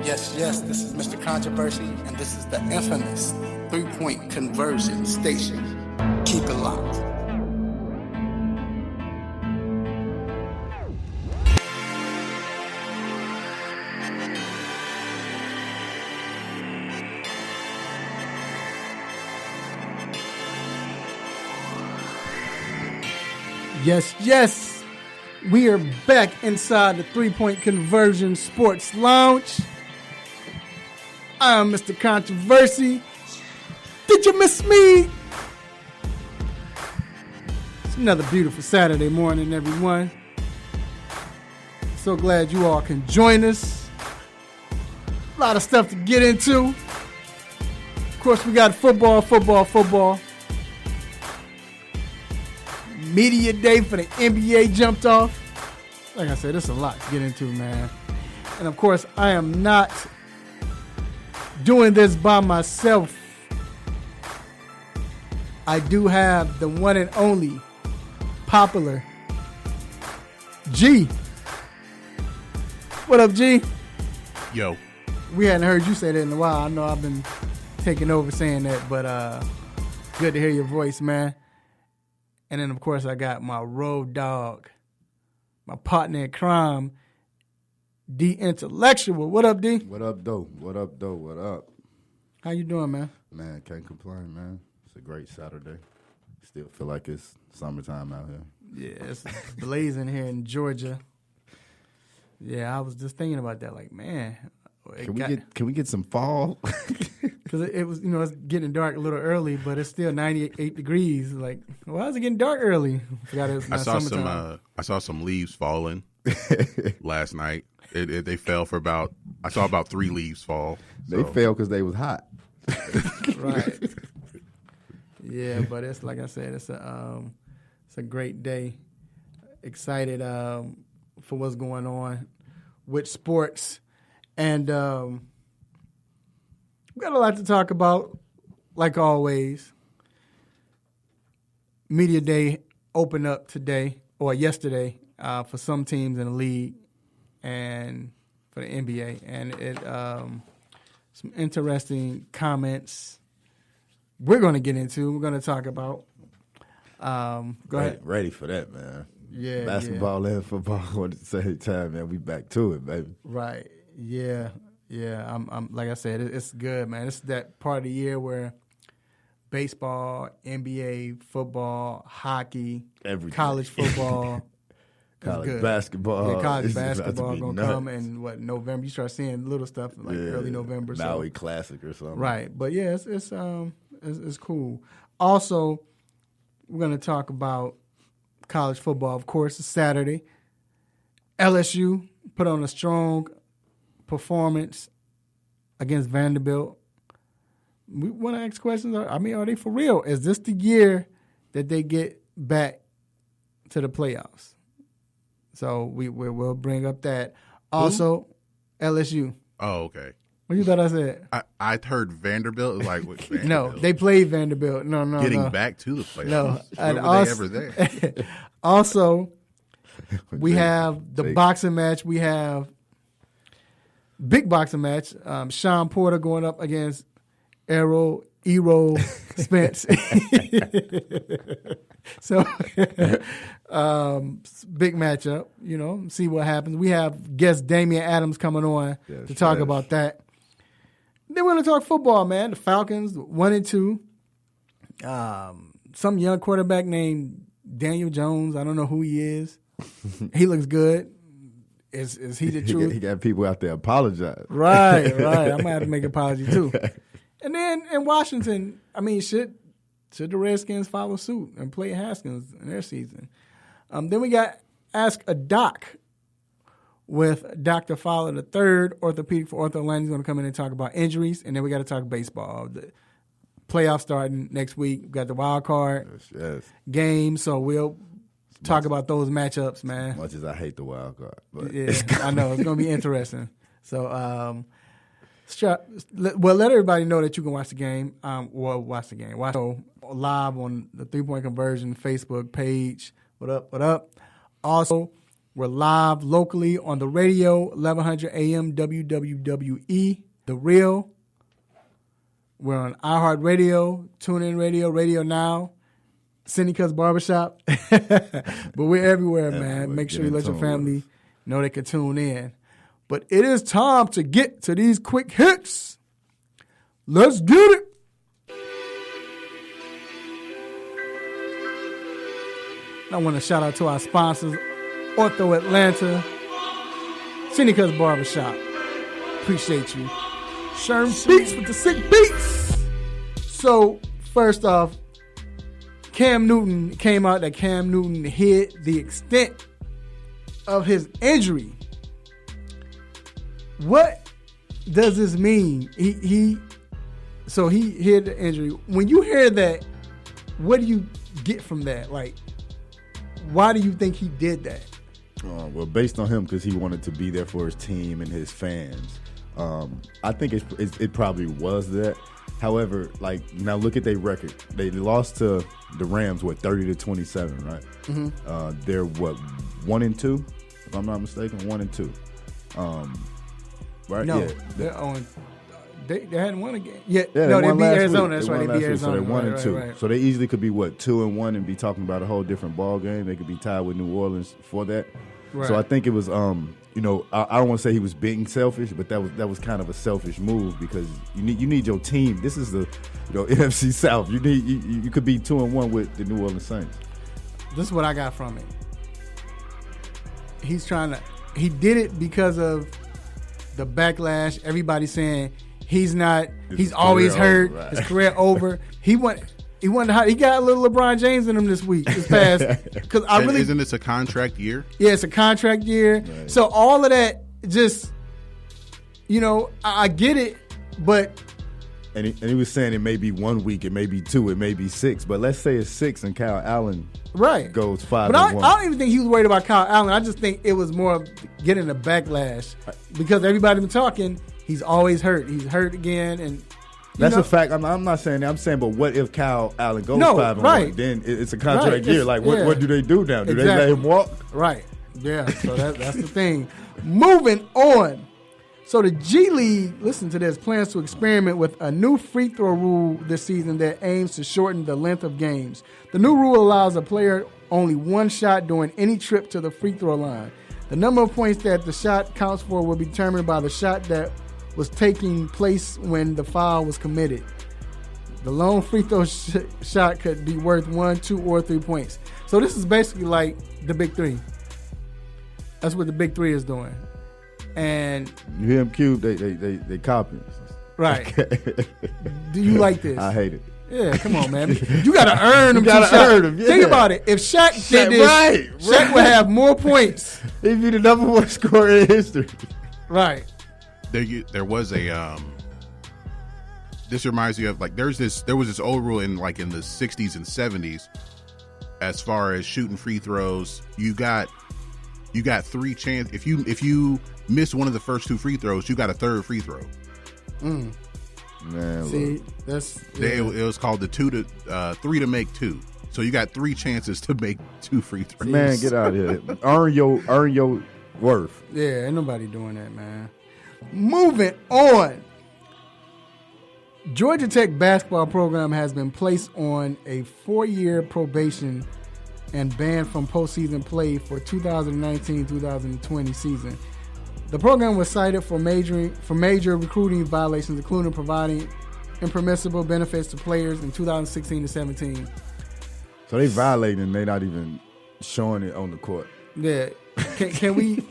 Yes, this is Mr. Controversy, and this is the infamous 3-point conversion station. Keep it locked. Yes. We are back inside the 3-point conversion sports lounge. I'm Mr. Controversy. Did you miss me? It's another beautiful Saturday morning, everyone. So glad you all can join us. A lot of stuff to get into. Of course, we got football. Media day for the NBA jumped off. Like I said, there's a lot to get into, man. And of course, I am not doing this by myself. I do have the one and only popular G. What up, G? Yo. We hadn't heard you say that in a while. I know I've been taking over saying that, but good to hear your voice, man. And then, of course, I got my road dog, my partner in crime, D Intellectual. What up, D? What up, though? What up? How you doing, man? Man, can't complain, man. It's a great Saturday. Still feel like it's summertime out here. Yeah, it's blazing here in Georgia. Yeah, I was just thinking about that. Like, man, Can we get some fall? Because it was, it's getting dark a little early, but it's still 98 degrees. Like, why is it getting dark early? I saw some leaves falling last night. They fell for I saw about 3 leaves fall. They fell because they was hot. Right. Yeah, but it's like I said, it's a great day. Excited for what's going on with sports, and we got a lot to talk about. Like always, Media Day opened up today or yesterday for some teams in the league and for the NBA, and it some interesting comments we're going to get into. We're going to talk about. Go ahead. Ready for that, man. Yeah, basketball and football at the same time, man. We back to it, baby. Right. Yeah. I'm like I said, it's good, man. It's that part of the year where baseball, NBA, football, hockey, everything. College football, college basketball. Yeah, college basketball gonna nuts. come in November. You start seeing little stuff like early November. Maui Classic or something. Right. But yeah, it's cool. Also, we're gonna talk about college football. Of course, it's Saturday. LSU put on a strong performance against Vanderbilt. We want to ask questions. Are they for real? Is this the year that they get back to the playoffs? So we'll bring up that. Also, LSU. Oh, okay. What you thought I said? I heard Vanderbilt. Like, what, Vanderbilt? No, they played Vanderbilt. No. Getting back to the playoffs. No. And were they ever there? Also, we have the boxing match. We have big boxing match. Shawn Porter going up against Errol Spence. So, big matchup. See what happens. We have guest Damian Adams coming on to talk about that. Then we're going to talk football, man. The Falcons 1-2. Some young quarterback named Daniel Jones. I don't know who he is. He looks good. Is he the truth? He got people out there apologize. Right. I might have to make an apology too. And then in Washington, should the Redskins follow suit and play Haskins in their season? Then we got Ask a Doc with Dr. Fowler III, orthopedic for Ortho Atlanta. He's going to come in and talk about injuries. And then we got to talk baseball. The playoffs starting next week. We got the wild card game. So we'll talk about those matchups, man. As much as I hate the wild card. But yeah, I know. It's going to be interesting. So, let everybody know that you can watch the game. Watch live on the 3-point conversion Facebook page. What up? Also, We're live locally on the radio, 1100 AM WWWE, The Real. We're on iHeartRadio, TuneIn Radio, Radio Now, Cindy Barbershop. But we're everywhere, man. Make sure you let your family know they can tune in. But it is time to get to these quick hits. Let's get it. I want to shout out to our sponsors, Ortho Atlanta, Cindy Barbershop. Appreciate you. Sherm Beats with the sick beats. So, first off, Cam Newton came out that Cam Newton hid the extent of his injury. What does this mean? He hid the injury. When you hear that, what do you get from that? Like, why do you think he did that? Well, based on him, because he wanted to be there for his team and his fans. I think it probably was that. However, like, now look at their record. They lost to the Rams, 30-27, right? Mm-hmm. They're 1-2, if I'm not mistaken, 1-2. Right? No, yeah. they're on. They hadn't won a game. Yeah, no, they beat Arizona. That's right, they beat Arizona. So they're 1-2. Right. So they easily could be 2-1 and be talking about a whole different ball game. They could be tied with New Orleans for that. Right. So I think it was, I don't want to say he was being selfish, but that was kind of a selfish move because you need your team. This is the NFC South. You could be 2-1 with the New Orleans Saints. This is what I got from it. He did it because of the backlash. Everybody saying he's always hurt. Right. His career over. He got a little LeBron James in him this past. Because isn't this a contract year? Yeah, it's a contract year. Right. So all of that, just I get it, but and he was saying it may be 1 week, it may be 2, it may be 6, but let's say it's 6 and Kyle Allen goes 5-1. But I don't even think he was worried about Kyle Allen. I just think it was more of getting a backlash because everybody been talking. He's always hurt. He's hurt again, and that's a fact. I'm not saying that. I'm saying, but what if Kyle Allen goes 5-1? Then it's a contract year. Like, what do they do now? Do they let him walk? Right. Yeah. So that's the thing. Moving on. So the G League, listen to this, plans to experiment with a new free throw rule this season that aims to shorten the length of games. The new rule allows a player only one shot during any trip to the free throw line. The number of points that the shot counts for will be determined by the shot that was taking place when the foul was committed. The lone free throw shot could be worth 1, 2, or 3 points. So this is basically like the Big Three. That's what the Big Three is doing. And you hear them cube, they copying. Right. Do you like this? I hate it. Yeah, come on, man. You got to earn them. You got to earn them. Yeah. Think about it. If Shaq did this, Shaq would have more points. He'd be the number one scorer in history. Right. There was a this reminds me of like there was this old rule in the 60s and 70s as far as shooting free throws. You got 3 chances. If you miss one of the first 2 free throws, you got a third free throw. Man, see, it was called the 3 to make 2. So you got 3 chances to make 2 free throws. Man, get out of here. Earn your worth. Yeah, ain't nobody doing that, man. Moving on. Georgia Tech basketball program has been placed on a 4-year probation and banned from postseason play for 2019-2020 season. The program was cited for major recruiting violations, including providing impermissible benefits to players in 2016-17. So they violating and they not even showing it on the court. Yeah. Can we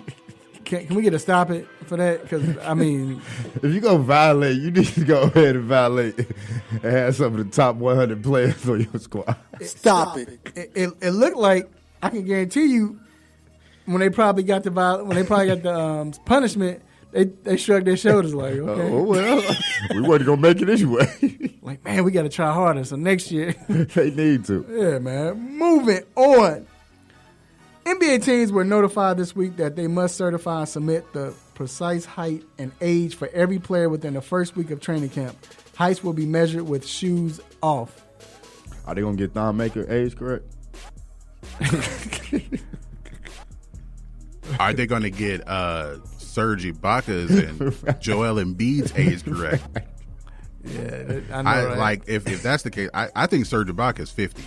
get a stop it for that? Because, I mean... If you're going to violate, you need to go ahead and violate and have some of the top 100 players on your squad. Stop it. It looked like, I can guarantee you, when they probably got the punishment, they shrugged their shoulders like, okay. Oh, well, we wasn't going to make it anyway. Like, man, we got to try harder. So next year. They need to. Yeah, man. Moving on. NBA teams were notified this week that they must certify and submit the precise height and age for every player within the first week of training camp. Heights will be measured with shoes off. Are they going to get Thon Maker age correct? Are they going to get Serge Ibaka's and Joel Embiid's age correct? Yeah, I know. Right? Like if that's the case, I think Serge Ibaka is 50.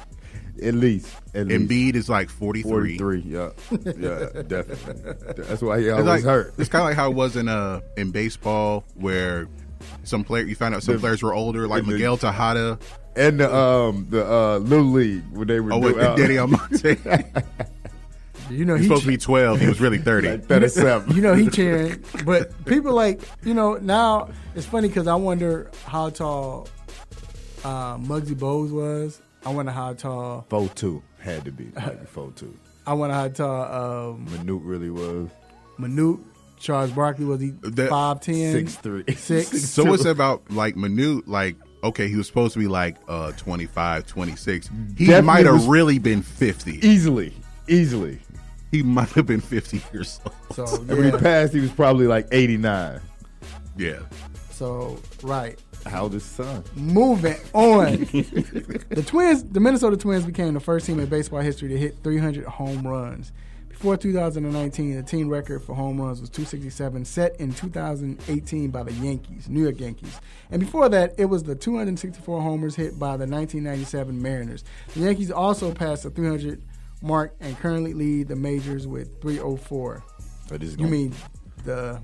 At least. Embiid is like 43. 43, yeah, definitely. That's why he always hurt. It's kind of like how it was in baseball, where you found out some players were older, like Miguel Tejada, and the Little League when they were with Danny Almonte. You know, he's supposed to be 12. He was really 30. Like 37. You know, he cheering. But people now it's funny because I wonder how tall Muggsy Bogues was. I wonder how tall 4'2" had to be like 4'2". I wonder how tall Manute really was. Charles Barkley, was he 5'10"? 6'3". 6. So what's it about like Manute? Like, okay, he was supposed to be like 25, 26. He Definitely might have really been 50. Easily. He might have been 50 years old. So And when he passed, he was probably like 89. Yeah. So right. How old is his son? Moving on. The Minnesota Twins became the first team in baseball history to hit 300 home runs. Before 2019, the team record for home runs was 267, set in 2018 by the New York Yankees. And before that, it was the 264 homers hit by the 1997 Mariners. The Yankees also passed the 300 mark and currently lead the majors with 304. You mean the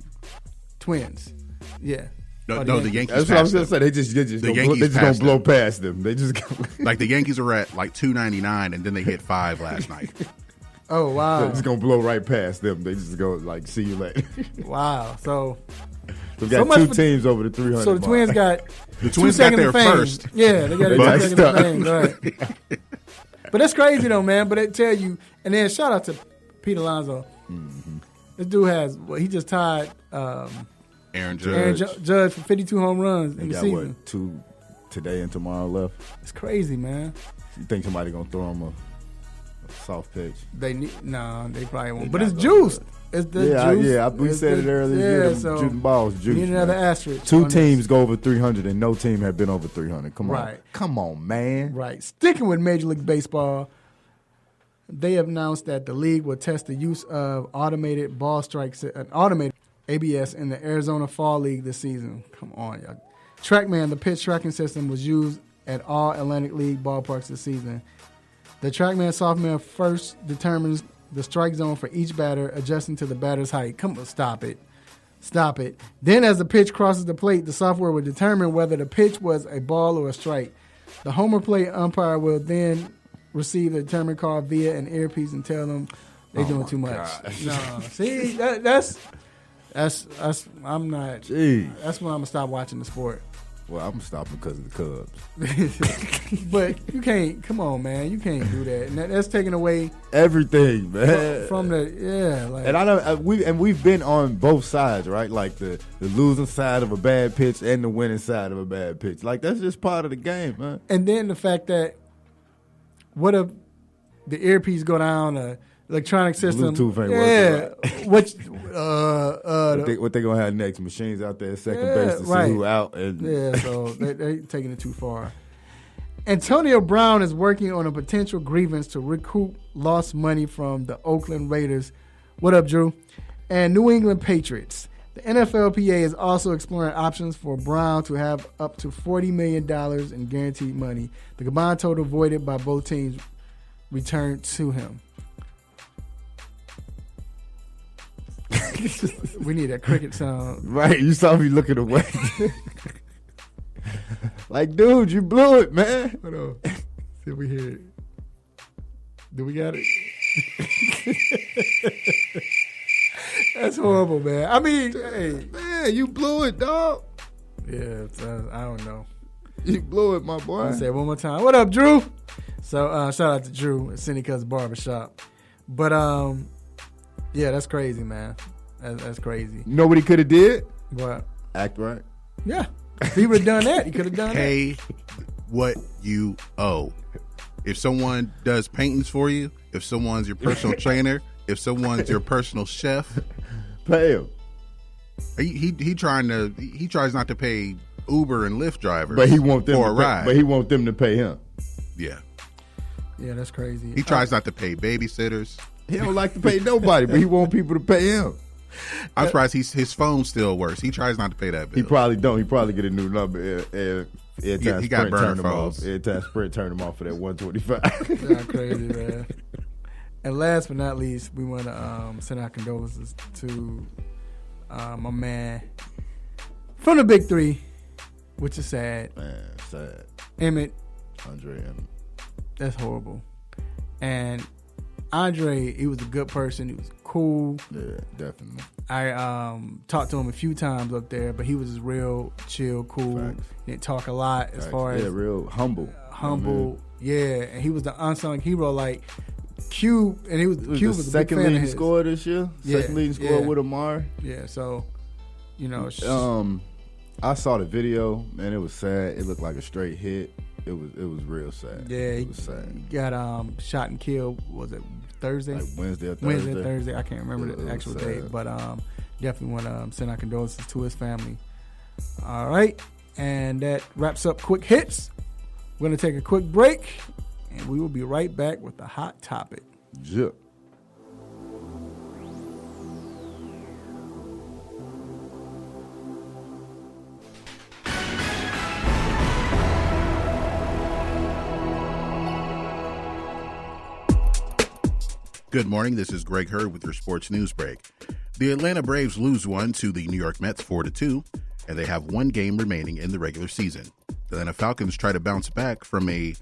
Twins? Yeah. No, the Yankees. That's what I was going to say. They just gonna blow past them. They just like the Yankees are at like 299, and then they hit 5 last night. Oh wow! They're just gonna blow right past them. They just go like, see you later. Wow. So we got two teams over the 300. So the Twins got the Twins got there first. Yeah, they got their 2 seconds of fame. Right. But that's crazy though, man. But they tell you, and then shout out to Pete Alonso. Mm-hmm. This dude has he just tied Aaron Judge for 52 home runs in the season. What, 2 today and tomorrow left? It's crazy, man. You think somebody gonna throw him a soft pitch? They probably won't. But it's juiced. It's the juice. Yeah, we said it earlier. Yeah, so shooting balls, juice. Need another asterisk. 2 teams go over 300, and no team had been over 300. Come on, right? Come on, man. Right. Sticking with Major League Baseball, they have announced that the league will test the use of automated ball strikes, automated ABS in the Arizona Fall League this season. Come on, y'all. TrackMan, the pitch tracking system, was used at all Atlantic League ballparks this season. The TrackMan software first determines the strike zone for each batter, adjusting to the batter's height. Come on, stop it. Then as the pitch crosses the plate, the software will determine whether the pitch was a ball or a strike. The homer plate umpire will then receive the determined call via an earpiece and tell them they're doing too much. No, see, that's I'm not. Jeez. That's when I'm gonna stop watching the sport. Well, I'm stopping because of the Cubs. But you can't. Come on, man. You can't do that. And that's taking away everything, man. From the Like, and I know we've been on both sides, right? Like the losing side of a bad pitch and the winning side of a bad pitch. Like that's just part of the game, man. And then the fact that what if the earpiece go down? Electronic system. Bluetooth ain't working. Right. What they gonna have next? Machines out there at second base to see who out. And so they taking it too far. Antonio Brown is working on a potential grievance to recoup lost money from the Oakland Raiders. What up, Drew? And New England Patriots. The NFLPA is also exploring options for Brown to have up to $40 million in guaranteed money. The combined total voided by both teams returned to him. We need that cricket sound. Right, you saw me looking away. Like, dude, you blew it, man. Hold on. See if we hear it. Do we got it? That's horrible, man. I mean, hey. Man, you blew it, dog. Yeah, I don't know. You blew it, my boy. I'll say it one more time. What up, Drew? So, shout out to Drew at Seneca's Barbershop. But, yeah, that's crazy, man. That's crazy. You know what he could have did? What? Act right. Yeah. If he would have done that, he could have done Pay what you owe. If someone does paintings for you, if someone's your personal trainer, if someone's your personal chef, pay him. He tries not to pay Uber and Lyft drivers, but he want them for a ride. But he want them to pay him. Yeah. Yeah, that's crazy. He tries not to pay babysitters. He don't like to pay nobody, but he want people to pay him. I'm surprised his phone still works. He tries not to pay that bill. He probably don't. He probably get a new number. Every time He got Sprint burner turn him off. phones. Every time Sprint turn him off for that 125. Not crazy, man. And last but not least, we want to send our condolences to my man from the Big Three, which is sad. Man, sad. Emmett. Andre Emmett. That's horrible. And Andre, he was a good person. He was cool. Yeah, definitely. I talked to him a few times up there, but he was just real chill, cool. Facts. Didn't talk a lot as far as real humble. humble. Yeah, and he was the unsung hero, like Cube, and he was He was Cube the was a big second fan of leading his. scorer this year. Yeah, Second leading scorer yeah. with Amar. Yeah, so you know, I saw the video, man. It was sad. It looked like a straight hit. It was real sad. yeah, it was sad. got shot and killed. Was it Thursday? Like Wednesday or Thursday. Wednesday, Thursday. I can't remember It the was actual sad. date, but definitely want to send our condolences to his family. All right, and that wraps up Quick Hits. We're gonna take a quick break, and we will be right back with the hot topic. Yeah. Good morning. This is Greg Hurd with your sports news break. The Atlanta Braves lose one to the New York Mets 4-2, and they have one game remaining in the regular season. The Atlanta Falcons try to bounce back from a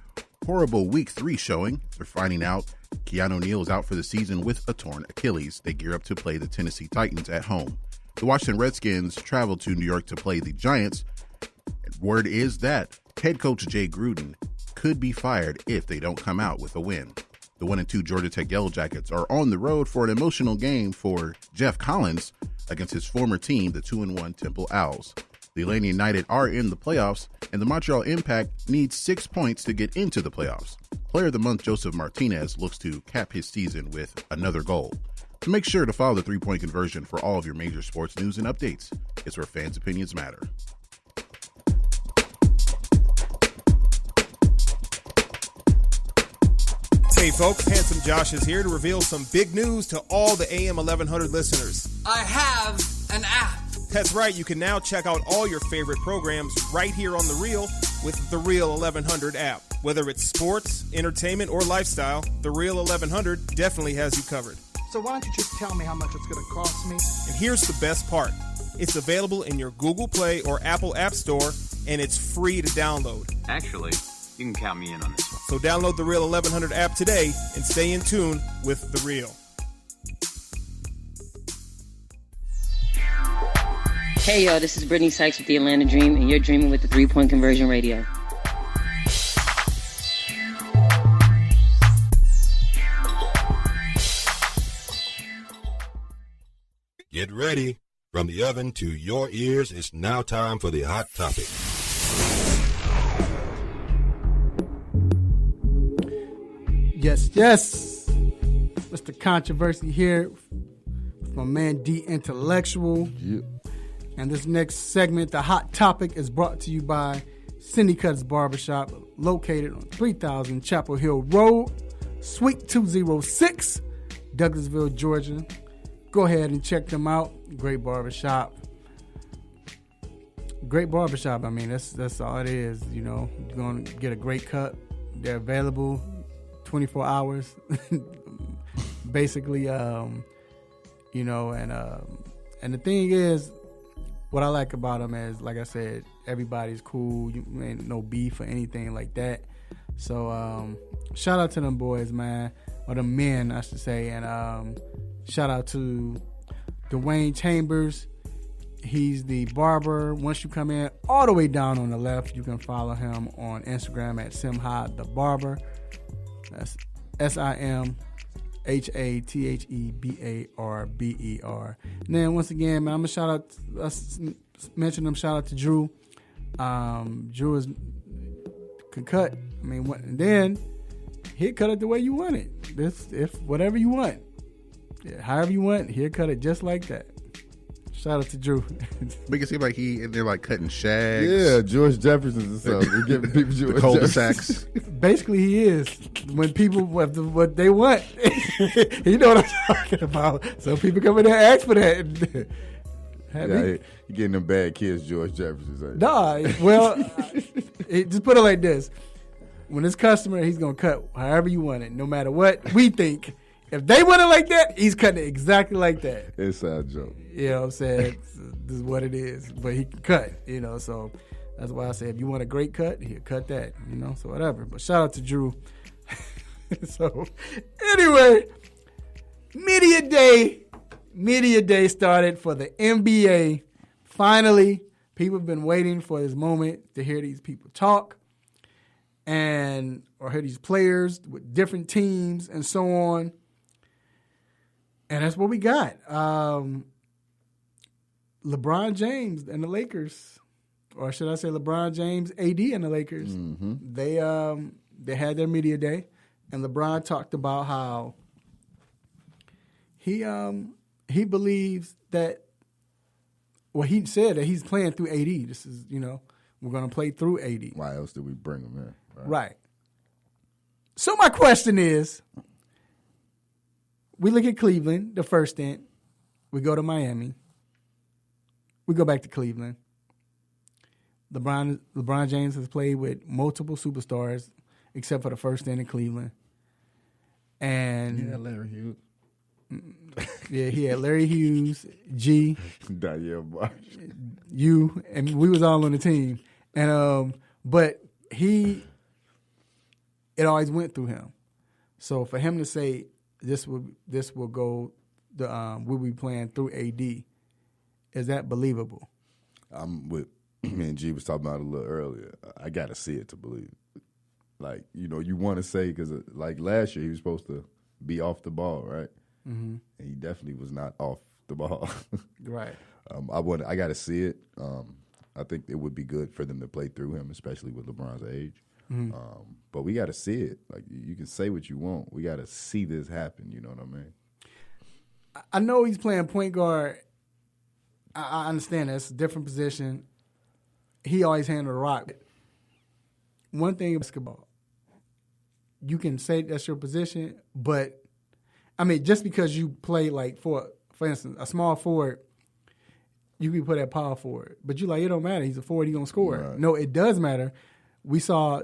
horrible Week 3 showing. They're finding out Keanu O'Neal is out for the season with a torn Achilles. They gear up to play the Tennessee Titans at home. The Washington Redskins travel to New York to play the Giants. Word is that head coach Jay Gruden could be fired if they don't come out with a win. The 1-2 Georgia Tech Yellow Jackets are on the road for an emotional game for Jeff Collins against his former team, the 2-1 Temple Owls. The Atlanta United are in the playoffs, and the Montreal Impact needs 6 points to get into the playoffs. Player of the Month Joseph Martinez looks to cap his season with another goal. So make sure to follow the 3-point conversion for all of your major sports news and updates. It's where fans' opinions matter. Hey folks, Handsome Josh is here to reveal some big news to all the AM 1100 listeners. I have an app. That's right, you can now check out all your favorite programs right here on The Real with the Real 1100 app. Whether it's sports, entertainment, or lifestyle, the Real 1100 definitely has you covered. So why don't you just tell me how much it's going to cost me? And here's the best part. It's available in your Google Play or Apple App Store, and it's free to download. Actually, you can count me in on this one. So download the Real 1100 app today and stay in tune with The Real. Hey y'all, this is Brittany Sykes with the Atlanta Dream, and you're dreaming with the 3-Point Conversion Radio. Get ready. From the oven to your ears, it's now time for the hot topic. Yes. Mr. Controversy here with my man D Intellectual. Yeah. And this next segment, the hot topic, is brought to you by Cindy Cuts Barbershop, located on 3000 Chapel Hill Road, Suite 206, Douglasville, Georgia. Go ahead and check them out. Great barbershop. Great barbershop. I mean, that's all it is. You know, you're going to get a great cut. They're available 24 hours, basically. You know, and the thing is, what I like about them is, like I said, everybody's cool. You ain't no beef or anything like that. So shout out to them boys, man, or the men, I should say, and shout out to Dwayne Chambers. He's the barber. Once you come in, all the way down on the left, you can follow him on Instagram at Simha the Barber. That's SimHatheBarber. And then once again, man, I'm gonna mention them. Shout out to Drew. Drew can cut. I mean, and then he'll cut it the way you want it. If whatever you want, yeah, however you want, he'll cut it just like that. Shout out to Drew. Make it seem like they're like cutting shags. Yeah, George Jefferson or something. We're giving people George The cul-de-sacs. Basically, he is. When people what they want. You know what I'm talking about. Some people come in there and ask for that. You getting them bad kids, George Jefferson. Nah, well, just put it like this. When it's customer, he's going to cut however you want it, no matter what we think. If they want it like that, he's cutting it exactly like that. Inside joke. You know what I'm saying? This is what it is. But he can cut, so that's why I say if you want a great cut, he'll cut that, so whatever. But shout out to Drew. So, anyway, Media Day started for the NBA. Finally, people have been waiting for this moment to hear these people talk or hear these players with different teams and so on. And that's what we got. LeBron James and the Lakers, or should I say LeBron James, AD and the Lakers, they had their media day, and LeBron talked about how he believes that, well, he said that he's playing through AD. This is, we're going to play through AD. Why else did we bring him in? Right. So my question is, we look at Cleveland, the first stint. We go to Miami. We go back to Cleveland. LeBron James has played with multiple superstars, except for the first stint in Cleveland. And Larry Hughes. Yeah, he had Larry Hughes, G, Danielle Marsh, you, and we was all on the team. And but it always went through him. So for him to say this will go, we'll be playing through AD, is that believable? I'm with me and G was talking about it a little earlier. I got to see it to believe it. Like, you want to say, because like last year he was supposed to be off the ball, right? Mm-hmm. And he definitely was not off the ball. Right. I got to see it. I think it would be good for them to play through him, especially with LeBron's age. Mm-hmm. But we got to see it. Like, you can say what you want. We got to see this happen. You know what I mean? I know he's playing point guard. I understand that's a different position. He always handled the rock. One thing in basketball, you can say that's your position, but I mean, just because you play like for instance, a small forward, you can put that power forward. But you like, it don't matter. He's a forward, he's gonna score. Right. No, it does matter. We saw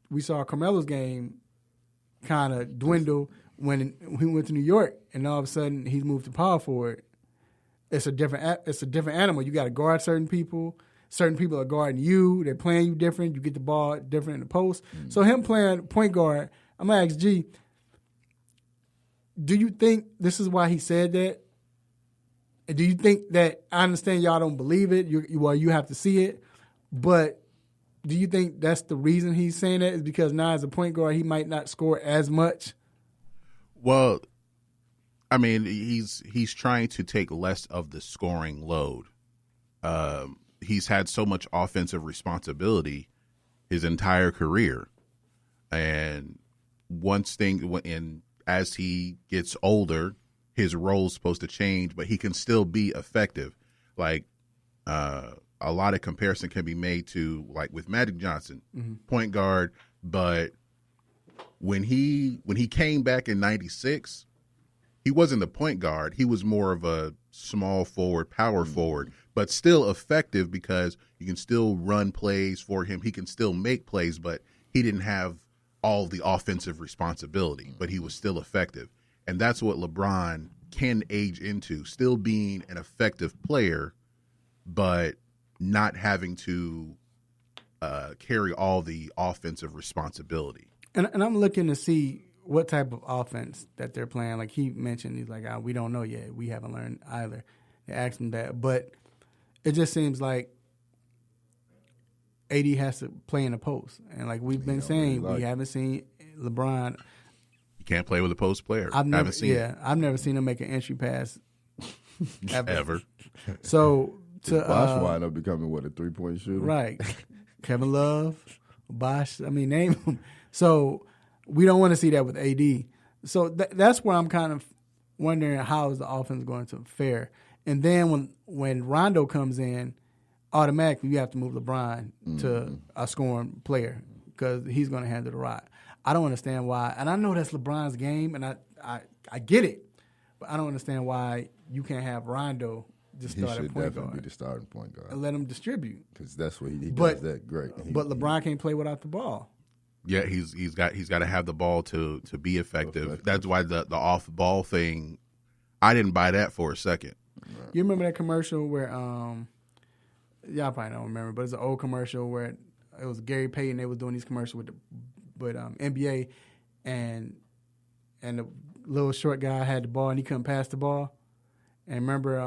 Carmelo's game kind of dwindle when he went to New York, and all of a sudden he's moved to power forward. It's a different animal. You got to guard certain people. Certain people are guarding you. They're playing you different. You get the ball different in the post. Mm. So him playing point guard, I'm going to ask G, do you think this is why he said that? Do you think that, I understand y'all don't believe it, you have to see it, but do you think that's the reason he's saying that is because now as a point guard he might not score as much? Well, I mean, he's trying to take less of the scoring load. He's had so much offensive responsibility his entire career, and as he gets older, his role's supposed to change, but he can still be effective. Like a lot of comparison can be made to like with Magic Johnson, point guard, but when he came back in '96. He wasn't the point guard. He was more of a small forward, power forward, but still effective because you can still run plays for him. He can still make plays, but he didn't have all the offensive responsibility, but he was still effective. And that's what LeBron can age into, still being an effective player, but not having to carry all the offensive responsibility. And I'm looking to see what type of offense that they're playing. Like he mentioned, he's like, we don't know yet. We haven't learned either. They asked him that. But it just seems like AD has to play in the post. And like we've been saying, we haven't seen LeBron. You can't play with a post player. I've never seen him make an entry pass ever. So Bosh wind up becoming a 3-point shooter. Right. Kevin Love, Bosh, name them. So we don't want to see that with AD. So that's where I'm kind of wondering how is the offense going to fare. And then when Rondo comes in, automatically you have to move LeBron to a scoring player because he's going to handle the rock. I don't understand why. And I know that's LeBron's game, and I get it, but I don't understand why you can't have Rondo just start at point guard. He should definitely be the starting point guard and let him distribute. Because that's what he does that great. But LeBron can't play without the ball. Yeah, he's got to have the ball to be effective. That's why the off ball thing, I didn't buy that for a second. You remember that commercial where y'all probably don't remember, but it's an old commercial where it was Gary Payton. They was doing these commercials with NBA, and the little short guy had the ball and he couldn't pass the ball. And remember,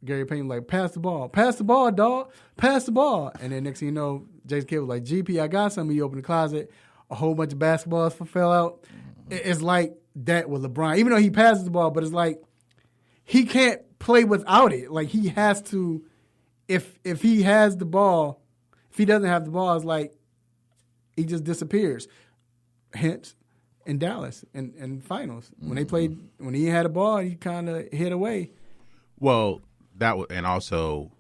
Gary Payton was like, pass the ball, dog, pass the ball. And then next thing you know, Jason Kidd was like, GP, I got something. He opened the closet, a whole bunch of basketballs fell out. It's like that with LeBron, even though he passes the ball, but it's like he can't play without it. Like he has to, if he has the ball, if he doesn't have the ball, it's like he just disappears. Hence, in Dallas in finals, when they played, when he had a ball, he kind of hid away. Well, that was, and also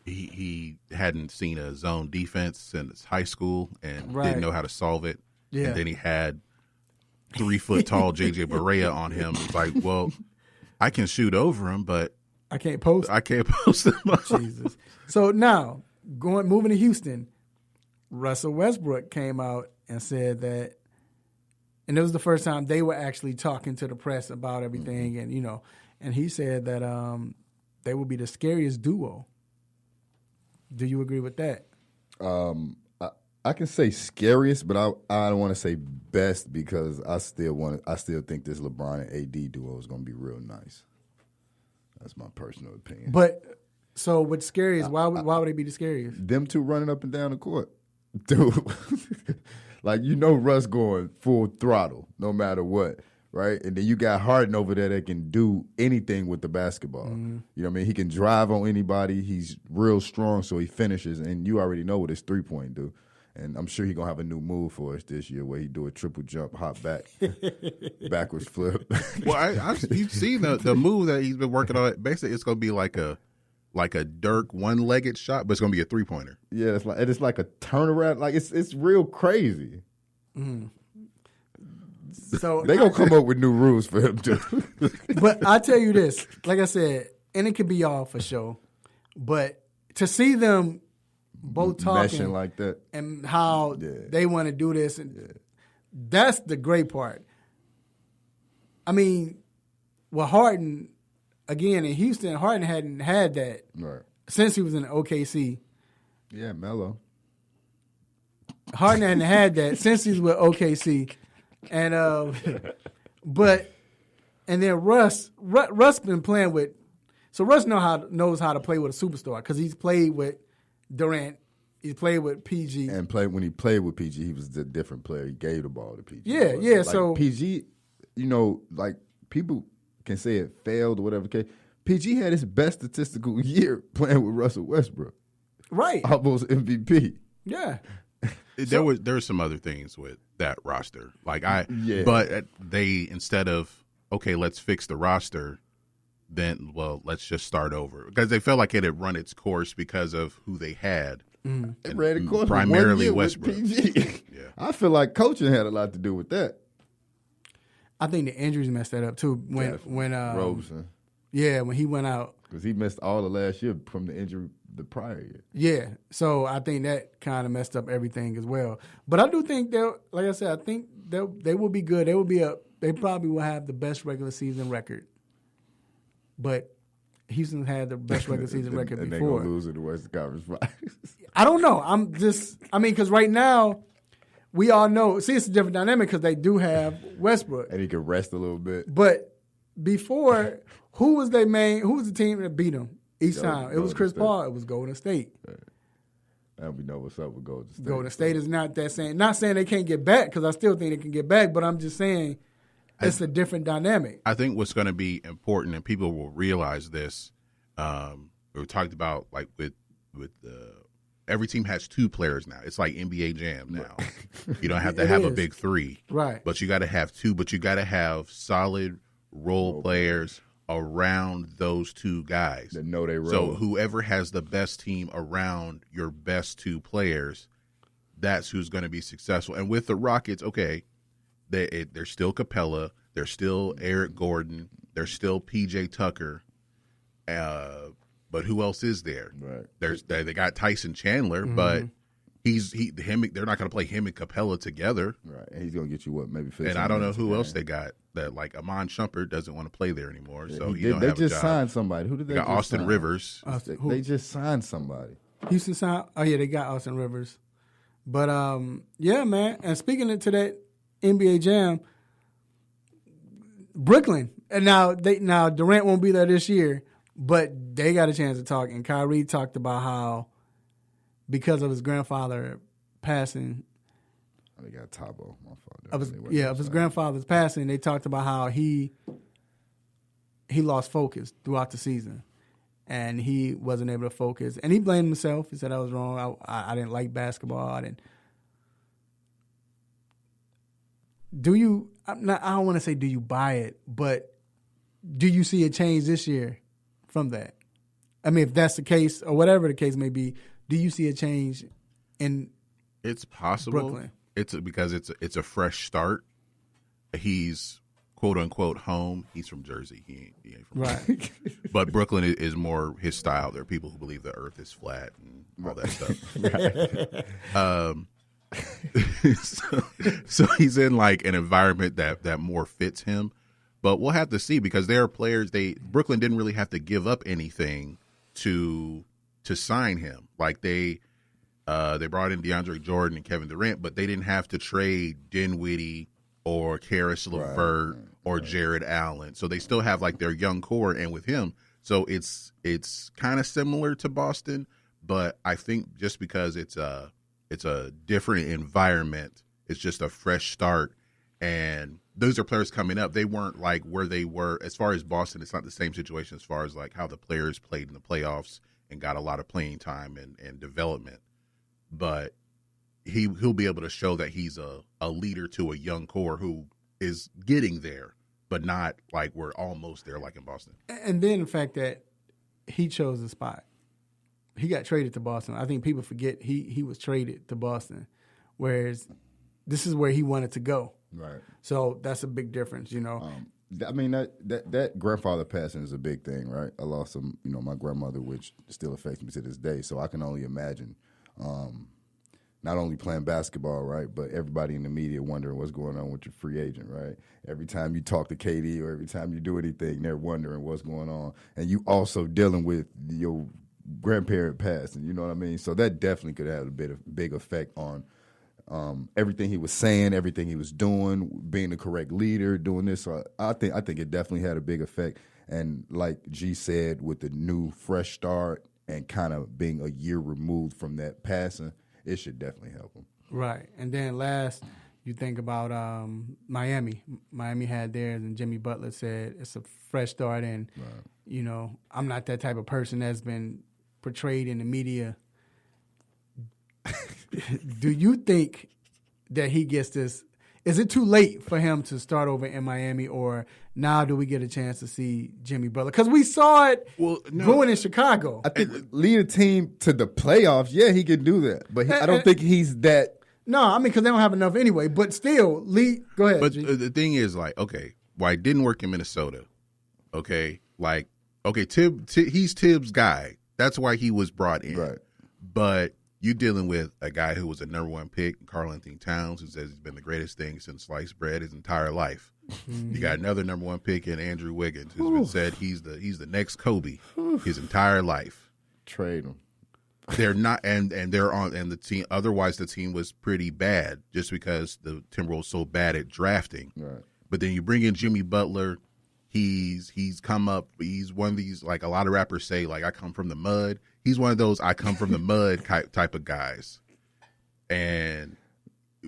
he hadn't seen a zone defense since high school and didn't know how to solve it. Yeah. And then he had 3 foot tall JJ Barea on him. It's like, well, I can shoot over him, but I can't post. him. Jesus. So now moving to Houston, Russell Westbrook came out and said that, and it was the first time they were actually talking to the press about everything, and and he said that they would be the scariest duo. Do you agree with that? I can say scariest, but I don't want to say best because I still think this LeBron and AD duo is going to be real nice. That's my personal opinion. But so what's scariest? Why would they be the scariest? Them two running up and down the court, dude. Like Russ going full throttle no matter what, right? And then you got Harden over there that can do anything with the basketball. Mm-hmm. You know what I mean? He can drive on anybody. He's real strong, so he finishes. And you already know what his 3-point do. And I'm sure he's going to have a new move for us this year where he do a triple jump, hop back, backwards flip. Well, you've seen the move that he's been working on. Basically, it's going to be like a Dirk one-legged shot, but it's going to be a 3-pointer. Yeah, it's like a turnaround. Like it's real crazy. Mm. So they going to come up with new rules for him too. But I tell you this, like I said, and it could be all for show, but to see them both talking meshing like that and how they want to do this, and that's the great part. I mean, with Harden, again in Houston, Harden hadn't had that since he was in OKC. Yeah, Melo. Harden hadn't had that since he was with OKC, and and then Russ been playing with, so Russ knows how to play with a superstar because he's played with Durant, he played with PG, and when he played with PG, he was a different player. He gave the ball to PG. Yeah. Like so PG, like people can say it failed or whatever. PG had his best statistical year playing with Russell Westbrook. Right, almost MVP. Yeah. There were some other things with that roster, but they, instead of let's fix the roster, then let's just start over, because they felt like it had run its course because of who they had. It ran its course primarily Westbrook. Yeah. I feel like coaching had a lot to do with that. I think the injuries messed that up too. When Robeson, when he went out, because he missed all the last year from the injury the prior year. Yeah, so I think that kind of messed up everything as well. But I do think like I said, I think they will be good. They probably will have the best regular season record. But Houston had the best regular season record and before. And they're going to lose in the Western Conference Finals. I don't know. Because right now, we all know, it's a different dynamic because they do have Westbrook. And he can rest a little bit. But before, who was the team that beat them each time? It was Chris Paul. It was Golden State. Right. And we know what's up with Golden State. Golden State is not that same. Not saying they can't get back, because I still think they can get back, but I'm just saying it's a different dynamic. I think what's going to be important, and people will realize this, we talked about like with every team has 2 players now. It's like NBA Jam now. You don't have to have a big 3. Right. But you got to have 2, but you got to have solid role players around those 2 guys that know they role. So whoever has the best team around your best 2 players, that's who's going to be successful. And with the Rockets, There's still Capella. There's still Eric Gordon. There's still PJ Tucker. But who else is there? Right. They got Tyson Chandler, but they're not going to play him and Capella together. Right. And he's going to get you maybe 15 And I don't know who minutes else they got that, like Amon Shumpert doesn't want to play there anymore. Yeah, So he don't they have a just job. signed somebody. Who did they got just Austin sign? Rivers. They just signed somebody. Houston signed. Oh yeah, they got Austin Rivers. But yeah, man. And speaking to that NBA Jam, Brooklyn. And now Durant won't be there this year, but they got a chance to talk. And Kyrie talked about how because of his grandfather passing. They got Tabo. My fault. Of his grandfather's passing, they talked about how he lost focus throughout the season. And he wasn't able to focus. And he blamed himself. He said, I was wrong. I didn't like basketball. I don't want to say do you buy it, but do you see a change this year from that? I mean, if that's the case, or whatever the case may be, do you see a change in It's possible. Brooklyn? Because it's a fresh start. He's quote unquote home. He's from Jersey. He ain't from right. But Brooklyn is more his style. There are people who believe the earth is flat and all that stuff. So he's in like an environment that more fits him. But we'll have to see because there are players. Brooklyn didn't really have to give up anything to sign him. Like they brought in DeAndre Jordan and Kevin Durant, but they didn't have to trade Dinwiddie or Karis LeVert or Jared Allen. So they still have like their young core and with him. So it's kind of similar to Boston, but I think just because it's a different environment, it's just a fresh start. And those are players coming up. They weren't like where they were as far as Boston. It's not the same situation as far as like how the players played in the playoffs and got a lot of playing time and development. But he'll be able to show that he's a leader to a young core who is getting there, but not like we're almost there like in Boston. And then the fact that he chose the spot. He got traded to Boston. I think people forget he was traded to Boston, whereas this is where he wanted to go. Right. So that's a big difference, you know. I mean that grandfather passing is a big thing, right? I lost my grandmother, which still affects me to this day. So I can only imagine. Not only playing basketball, right, but everybody in the media wondering what's going on with your free agent, right? Every time you talk to KD or every time you do anything, they're wondering what's going on. And you also dealing with your grandparent passing, you know what I mean? So that definitely could have a big effect on everything he was saying, everything he was doing, being the correct leader, doing this. So I think it definitely had a big effect. And like G said, with the new fresh start and kind of being a year removed from that passing, it should definitely help him. Right. And then last, you think about Miami. Miami had theirs, and Jimmy Butler said it's a fresh start. And, you know, I'm not that type of person that's been portrayed in the media. Do you think that he gets this? Is it too late for him to start over in Miami, or now do we get a chance to see Jimmy Butler? Because we saw it going in Chicago. I think lead a team to the playoffs, yeah, he can do that. But I don't think he's that. No, I mean, because they don't have enough anyway. But still, go ahead. But G. the thing is, like, okay, why it didn't work in Minnesota, okay? Like, okay, he's Tibbs' guy. That's why he was brought in. Right. But you dealing with a guy who was a number one pick, Karl Anthony Towns, who says he's been the greatest thing since sliced bread his entire life. Mm-hmm. You got another number one pick in Andrew Wiggins, who's been said he's the next Kobe his entire life. Trade him. They're not, and they're on, and the team. Otherwise, the team was pretty bad just because the Timberwolves so bad at drafting. Right. But then you bring in Jimmy Butler. He's come up. He's one of these, like a lot of rappers say, like, I come from the mud. He's one of those I come from the mud type of guys. And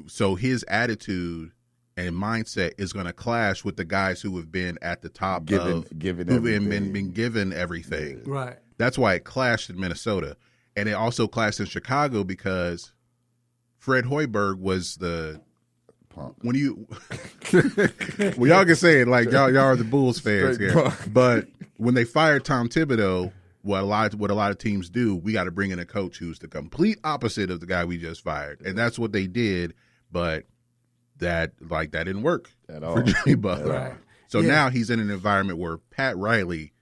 so his attitude and mindset is going to clash with the guys who have been at the top who've been given everything. Yeah. Right. That's why it clashed in Minnesota. And it also clashed in Chicago because Fred Hoiberg was the punk. When you well, y'all can say it like y'all are the Bulls fans here. But when they fired Tom Thibodeau, what a lot of teams do, we got to bring in a coach who's the complete opposite of the guy we just fired. And that's what they did, but that didn't work At all. for Jimmy Butler. Right. So Yeah. now he's in an environment where Pat Riley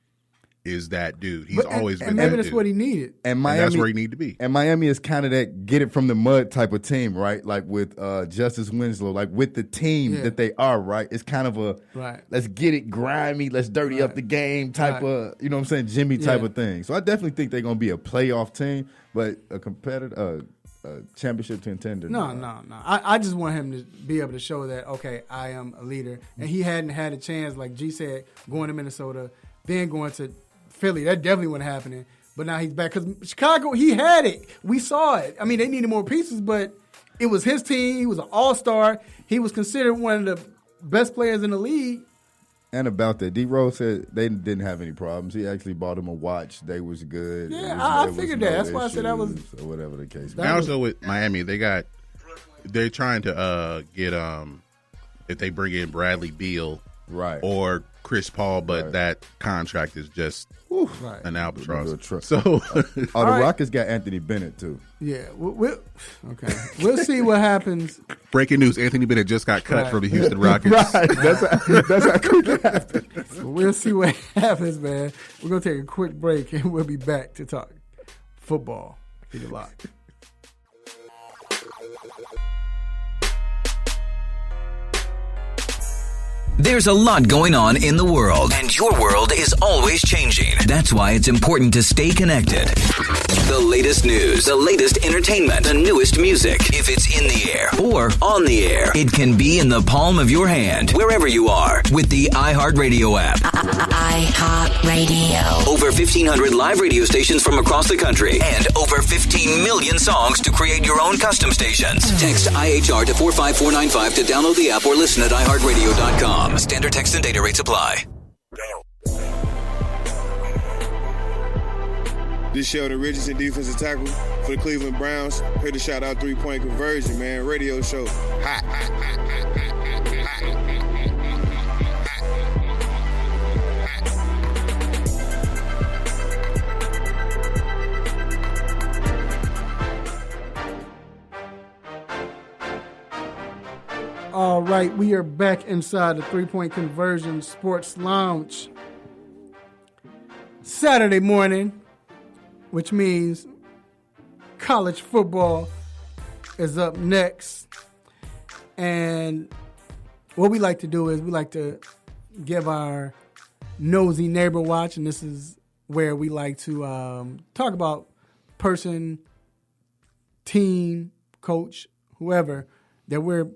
is that dude. He's always been and maybe that that's dude. what he needed. And Miami, that's where he need to be. And Miami is kind of that get it from the mud type of team, right? Like with Justice Winslow, like with the team that they are, right? It's kind of a let's get it grimy, let's dirty up the game type of, you know what I'm saying, Jimmy type of thing. So I definitely think they're going to be a playoff team, but a competitor, a championship contender. No. I just want him to be able to show that, okay, I am a leader. And he hadn't had a chance, like G said, going to Minnesota, then going to Philly. That definitely wasn't happening. But now he's back. Because Chicago, he had it. We saw it. I mean, they needed more pieces, but it was his team. He was an all-star. He was considered one of the best players in the league. And about that, D-Rose said they didn't have any problems. He actually bought him a watch. They was good. Yeah, I figured that. That's why I said that was... Or whatever the case. And also with Miami, they're trying to get if they bring in Bradley Beal or Chris Paul, but that contract is just an albatross. So the Rockets got Anthony Bennett too. Yeah, we'll see what happens. Breaking news: Anthony Bennett just got cut from the Houston Rockets. Right, that's how quickly it happened. We'll see what happens, man. We're gonna take a quick break and we'll be back to talk football. Keep it locked. There's a lot going on in the world, and your world is always changing. That's why it's important to stay connected. The latest news, the latest entertainment, the newest music. If it's in the air or on the air, it can be in the palm of your hand, wherever you are, with the iHeartRadio app. iHeartRadio. Over 1,500 live radio stations from across the country, and over 15 million songs to create your own custom stations. Text IHR to 45495 to download the app or listen at iHeartRadio.com. Standard text and data rates apply. This Sheldon Richardson, defensive tackle for the Cleveland Browns. Here to shout out 3-point conversion, man. Radio show. Hot. All right, we are back inside the 3-point conversion sports lounge. Saturday morning, which means college football is up next. And what we like to do is we like to give our nosy neighbor watch, and this is where we like to talk about person, team, coach, whoever that we're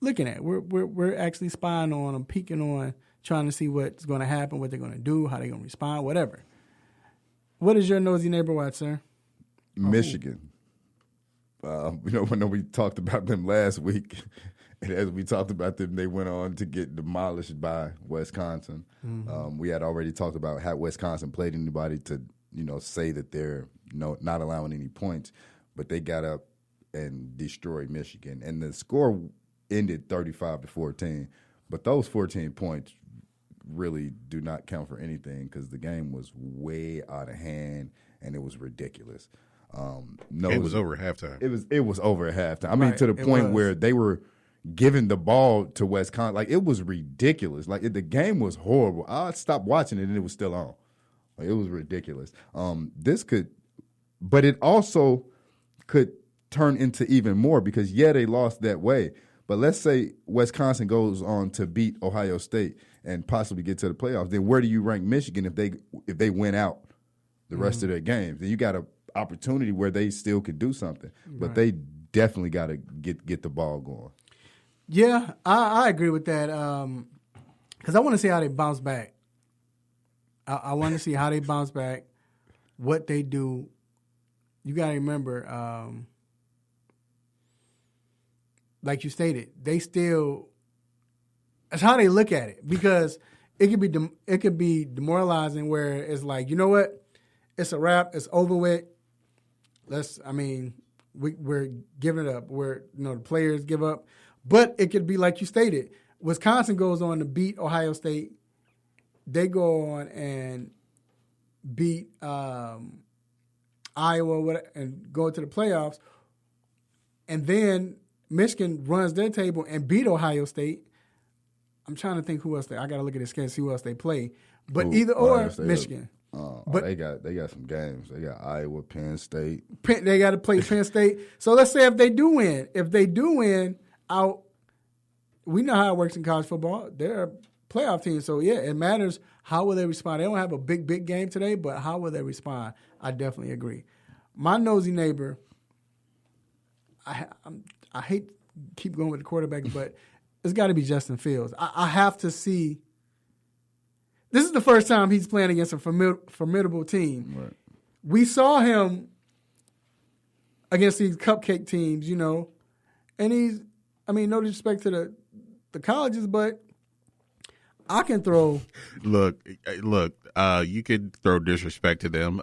looking at. We're actually spying on them, peeking on, trying to see what's going to happen, what they're going to do, how they're going to respond, whatever. What is your nosy neighbor watch, sir? Michigan. When we talked about them last week, and as we talked about them, they went on to get demolished by Wisconsin. Mm-hmm. We had already talked about how Wisconsin played anybody to, say that they're not allowing any points, but they got up and destroyed Michigan. And the score ended 35-14, but those 14 points really do not count for anything because the game was way out of hand and it was ridiculous. It was over at halftime. It was over at halftime. I mean, to the point where they were giving the ball to Wisconsin. Like, it was ridiculous. Like, the game was horrible. I stopped watching it and it was still on. Like, it was ridiculous. But it also could turn into even more because, they lost that way. But let's say Wisconsin goes on to beat Ohio State and possibly get to the playoffs. Then where do you rank Michigan if they win out the rest of their games? Then you got an opportunity where they still could do something. But they definitely got to get the ball going. Yeah, I agree with that because I want to see how they bounce back. I want to see how they bounce back, what they do. You got to remember, like you stated, they still. That's how they look at it because it could be demoralizing. Where it's like, you know what, it's a wrap, it's over with. We're giving it up. The players give up, but it could be like you stated. Wisconsin goes on to beat Ohio State. They go on and beat Iowa and go to the playoffs, and then Michigan runs their table and beat Ohio State. I'm trying to think who else I got to look at the schedule, see who else they play. But either or, Michigan. But they got some games. They got Iowa, Penn State. They got to play Penn State. So let's say if they do win, we know how it works in college football. They're a playoff team. So, yeah, it matters how will they respond. They don't have a big game today, but how will they respond? I definitely agree. My nosy neighbor, I hate to keep going with the quarterback, but it's got to be Justin Fields. I have to see. This is the first time he's playing against a formidable team. Right. We saw him against these cupcake teams, and no disrespect to the colleges, but I can throw. Look, you could throw disrespect to them.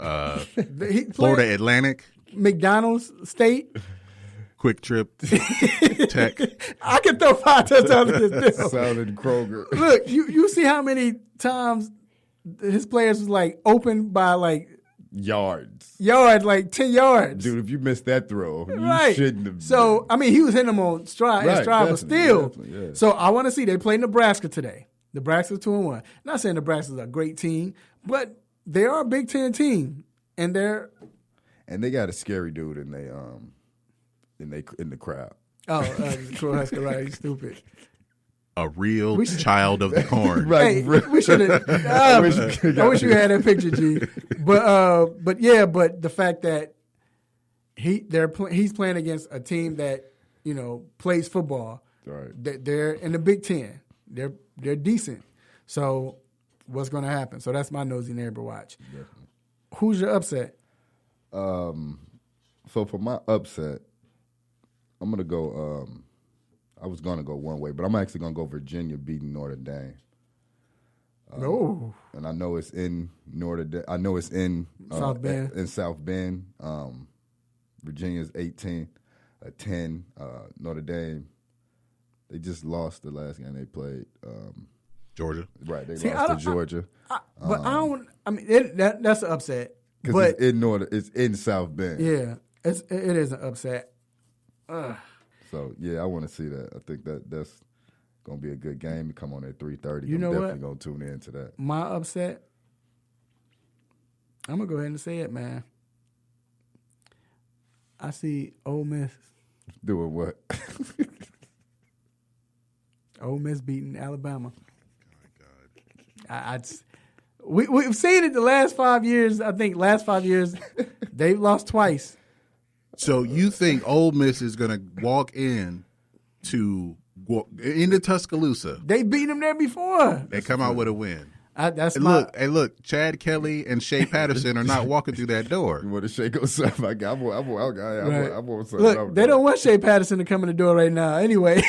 Florida Atlantic, McDonald's State, Quick Trip, Tech. I can throw 5 touchdowns at this deal. Sounded Kroger. Look, you see how many times his players was like open by like yards, like 10 yards. Dude, if you missed that throw, right. You shouldn't have. So he was hitting them on stride, but still. Yeah. So I want to see. They play Nebraska today. Nebraska's 2-1. Not saying Nebraska's a great team, but they are a Big Ten team, and they got a scary dude in the crowd. Oh, Cornhusker, right? He's stupid. A real child of the corn. Right. Hey, we should have. I wish you had that picture, G. But the fact that he's playing against a team that plays football. Right. They're in the Big Ten. They're decent. So what's going to happen? So that's my nosy neighbor watch. Definitely. Who's your upset? So for my upset, I'm gonna go. I was gonna go one way, but I'm actually gonna go Virginia beating Notre Dame. And I know it's in Notre Dame. I know it's in South Bend. In South Bend. Virginia's 18-10. Notre Dame. They just lost the last game they played. Georgia. Right, they lost to Georgia. But I don't. That's an upset. Because it's in South Bend. Yeah, it is an upset. So yeah, I want to see that. I think that's gonna be a good game. To come on at 3:30. You know I'm definitely what? gonna tune in to that. My upset. I'm gonna go ahead and say it, man. I see Ole Miss doing what? Ole Miss beating Alabama. Oh my God. We've seen it the last 5 years. I think last 5 years they've lost twice. So you think Ole Miss is going to walk into Tuscaloosa? They beat them there before. They come out with a win. Look, Chad Kelly and Shea Patterson are not walking through that door. You want to shake yourself? I want something. Look, they don't want Shea Patterson to come in the door right now. Anyway,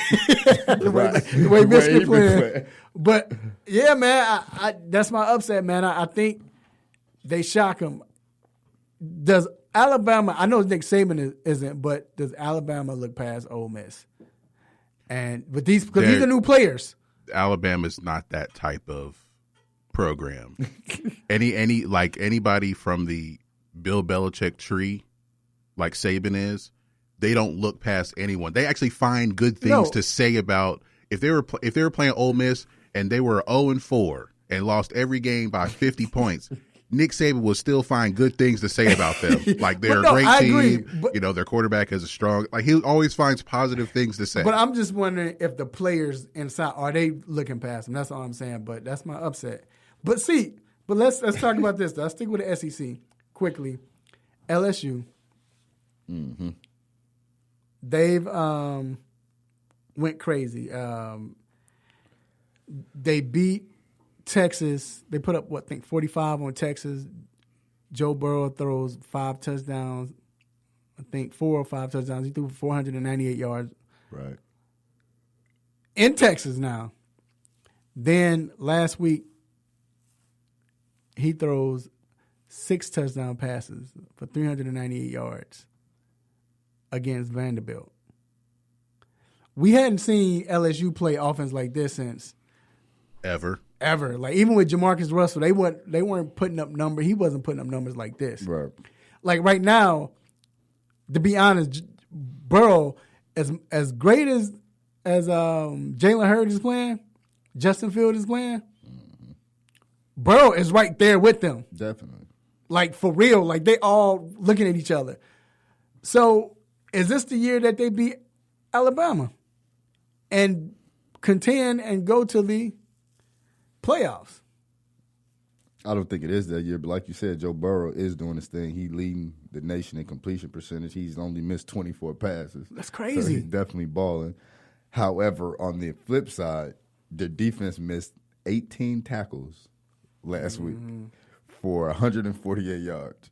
the way Michigan playing. But yeah, man, I that's my upset, man. I think they shock them. Does Alabama? I know Nick Saban isn't, but does Alabama look past Ole Miss? But these are new players. Alabama's not that type of program. Anybody from the Bill Belichick tree, like Saban is, they don't look past anyone. They actually find good things to say about if they were playing Ole Miss and they were 0-4 and lost every game by 50 points. Nick Saban will still find good things to say about them. Like they're a great team. Agree, their quarterback is a strong. Like he always finds positive things to say. But I'm just wondering if the players inside are they looking past them. That's all I'm saying. But that's my upset. But let's talk about this. Let's stick with the SEC quickly. LSU. Mm-hmm. They've went crazy. They beat Texas. They put up 45 on Texas. Joe Burrow throws 5 touchdowns. I think 4 or 5 touchdowns. He threw 498 yards. Right. In Texas now. Then last week, he throws 6 touchdown passes for 398 yards against Vanderbilt. We hadn't seen LSU play offense like this since ever. Like even with Jamarcus Russell, they weren't putting up numbers. He wasn't putting up numbers like this. Right. Like right now, to be honest, Burrow as great as Jalen Hurts is playing, Justin Fields is playing, Burrow is right there with them. Definitely. Like, for real. Like, they all looking at each other. So, is this the year that they beat Alabama and contend and go to the playoffs? I don't think it is that year, but like you said, Joe Burrow is doing his thing. He's leading the nation in completion percentage. He's only missed 24 passes. That's crazy. So he's definitely balling. However, on the flip side, the defense missed 18 tackles last week for 148 yards.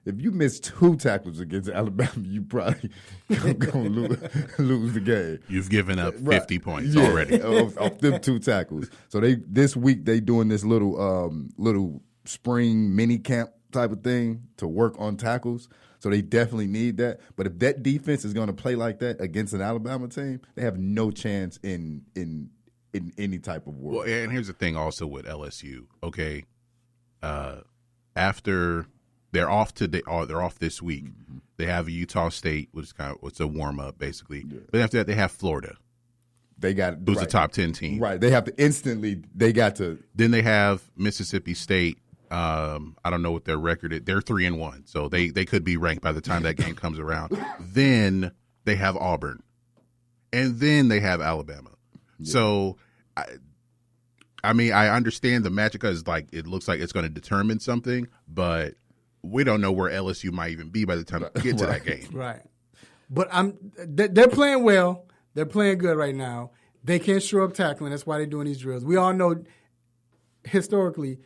If you miss 2 tackles against Alabama, you probably going to lose the game. You've given up 50 points already. off them 2 tackles. So this week they doing this little spring mini camp type of thing to work on tackles. So they definitely need that. But if that defense is going to play like that against an Alabama team, they have no chance in any type of war. Well, and here's the thing also with LSU. Okay, after they're off today, they're off this week. Mm-hmm. They have Utah State, which is it's a warm up basically. Yeah. But after that, they have Florida. They got who's a top 10 team. Right. They have to instantly. They got to. Then they have Mississippi State. I don't know what their record is. They're 3-1, so they could be ranked by the time that game comes around. Then they have Auburn, and then they have Alabama. Yeah. So, I mean, I understand the matchup because it looks like it's going to determine something, but we don't know where LSU might even be by the time we get to that game. Right. But they're playing well. They're playing good right now. They can't show up tackling. That's why they're doing these drills. We all know historically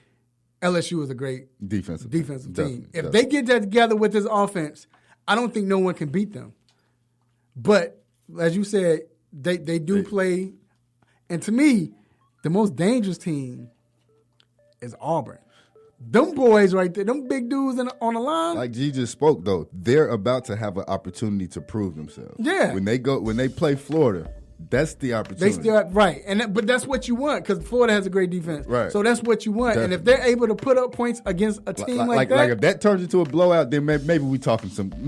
LSU is a great defensive team. If they get that together with this offense, I don't think no one can beat them. But as you said, they do play. And to me, the most dangerous team is Auburn. Them boys right there, them big dudes on the line. Like G just spoke, though, they're about to have an opportunity to prove themselves. Yeah. When they play Florida, that's the opportunity. They still right, but that's what you want because Florida has a great defense. Right. So that's what you want. Definitely. And if they're able to put up points against a team like that, like if that turns into a blowout, then maybe we talking something.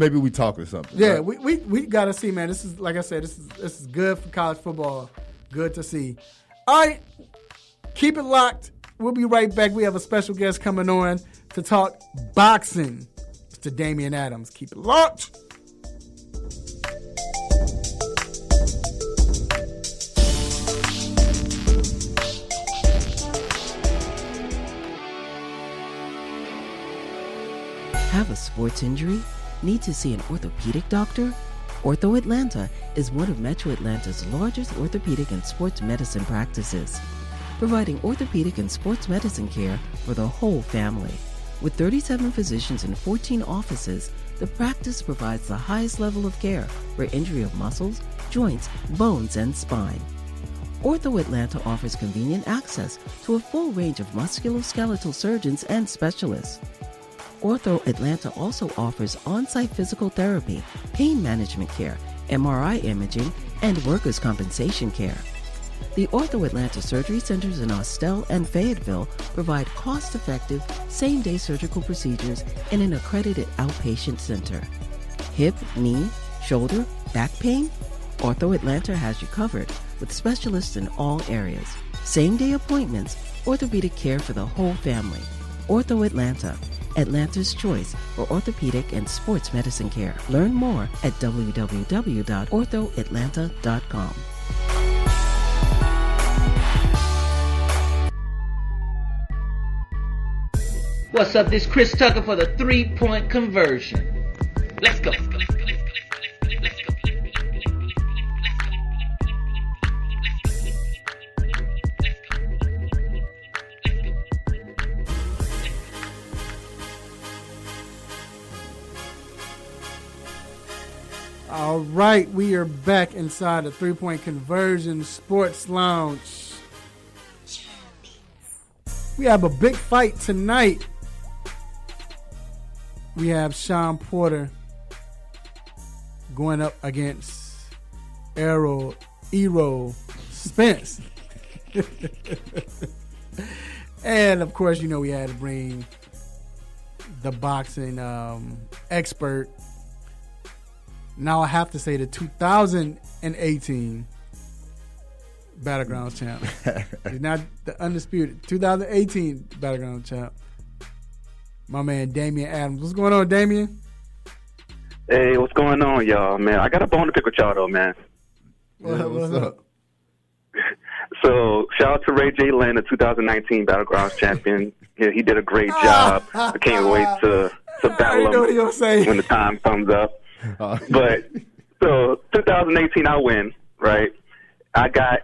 Yeah, right? we gotta see, man. This is like I said, this is good for college football. Good to see. All right, keep it locked. We'll be right back. We have a special guest coming on to talk boxing. Mr. Damian Adams. Keep it locked. Have a sports injury? Need to see an orthopedic doctor? Ortho Atlanta is one of Metro Atlanta's largest orthopedic and sports medicine practices, providing orthopedic and sports medicine care for the whole family. With 37 physicians and 14 offices, the practice provides the highest level of care for injury of muscles, joints, bones, and spine. Ortho Atlanta offers convenient access to a full range of musculoskeletal surgeons and specialists. Ortho Atlanta also offers on-site physical therapy, pain management care, MRI imaging, and workers' compensation care. The Ortho Atlanta surgery centers in Austell and Fayetteville provide cost-effective, same-day surgical procedures in an accredited outpatient center. Hip, knee, shoulder, back pain? Ortho Atlanta has you covered with specialists in all areas. Same-day appointments, orthopedic care for the whole family. Ortho Atlanta, Atlanta's choice for orthopedic and sports medicine care. Learn more at www.orthoatlanta.com. What's up? This Chris Tucker for the 3-point conversion. Let's go. All right, we are back inside the 3-point conversion sports lounge. We have a big fight tonight. We have Shawn Porter going up against Errol Spence. And of course, you know, we had to bring the boxing expert, Now I have to say the 2018 Battlegrounds champ. He's not the undisputed 2018 Battlegrounds champ. My man Damian Adams. What's going on, Damian? Hey, what's going on, y'all, man? I got a bone to pick with y'all, though, man. What's up? So, shout out to Ray J. Lynn, the 2019 Battlegrounds champion. Yeah, he did a great job. I can't wait to battle him when the time comes up. But, so, 2018, I win, right? I got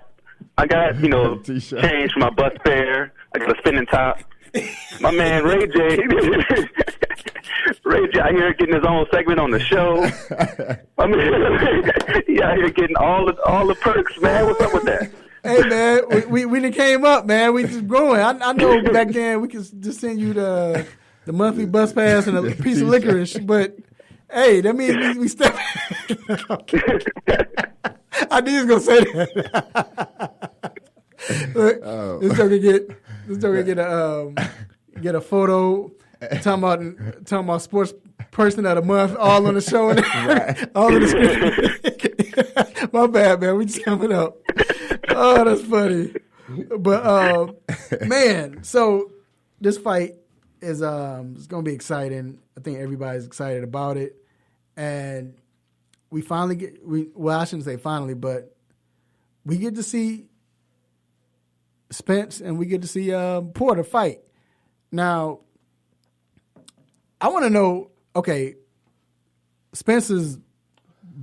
change for my bus fare. I got a spinning top. My man Ray J. Ray J out here getting his own segment on the show. I mean, he out here getting all the perks, man. What's up with that? Hey, man, we done came up, man. We just growing. I know back then we could just send you the monthly bus pass and a piece of licorice, but hey, that means we step. I knew he was gonna say that. Look, this joker get a photo talking about sports person of the month all on the show and all on the screen. My bad, man. We just coming up. Oh, that's funny. But man, so this fight is it's gonna be exciting. I think everybody's excited about it, and we finally I shouldn't say finally, but we get to see Spence and we get to see Porter fight. Now, I want to know, okay, Spence is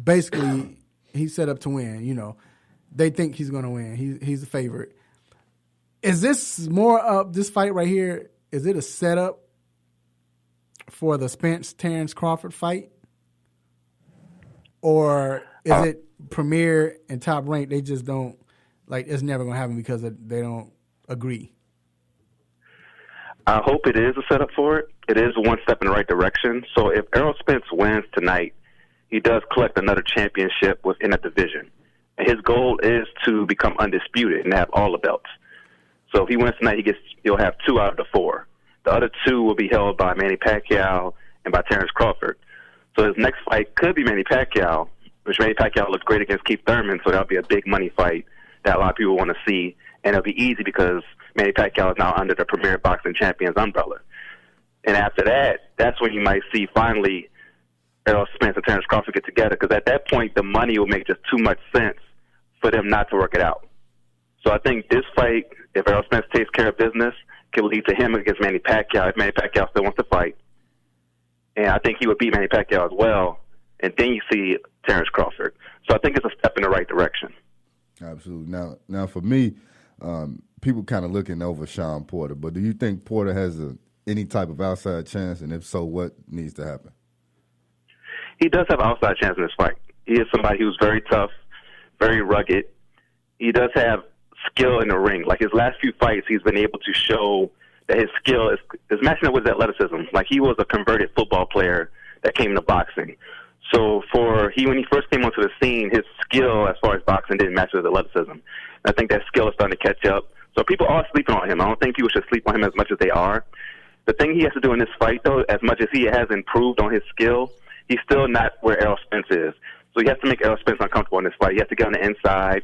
basically, he's set up to win, you know. They think he's going to win. He's the favorite. Is this more of this fight right here, is it a setup for the Spence-Terrence Crawford fight? Or is it Premier and Top Rank, they just don't, like, it's never going to happen because they don't agree? I hope it is a setup for it. It is one step in the right direction. So if Errol Spence wins tonight, he does collect another championship within that division. And his goal is to become undisputed and have all the belts. So if he wins tonight, he'll have 2 out of the 4. The other 2 will be held by Manny Pacquiao and by Terrence Crawford. So his next fight could be Manny Pacquiao, which Manny Pacquiao looks great against Keith Thurman, so that'll be a big money fight that a lot of people want to see. And it'll be easy because Manny Pacquiao is now under the Premier Boxing Champions umbrella. And after that, that's when you might see finally Errol Spence and Terrence Crawford get together, because at that point the money will make just too much sense for them not to work it out. So I think this fight, if Errol Spence takes care of business, can lead to him against Manny Pacquiao if Manny Pacquiao still wants to fight. And I think he would beat Manny Pacquiao as well. And then you see Terrence Crawford. So I think it's a step in the right direction. Absolutely. Now for me, people kind of looking over Shawn Porter, but do you think Porter has any type of outside chance? And if so, what needs to happen? He does have an outside chance in this fight. He is somebody who's very tough, very rugged. He does have skill in the ring. Like his last few fights, he's been able to show that his skill is matching up with his athleticism. Like he was a converted football player that came to boxing. So when he first came onto the scene, his skill as far as boxing didn't match with his athleticism. I think that skill is starting to catch up. So people are sleeping on him. I don't think people should sleep on him as much as they are. The thing he has to do in this fight, though, as much as he has improved on his skill, he's still not where Errol Spence is. So he has to make Errol Spence uncomfortable in this fight. He has to get on the inside.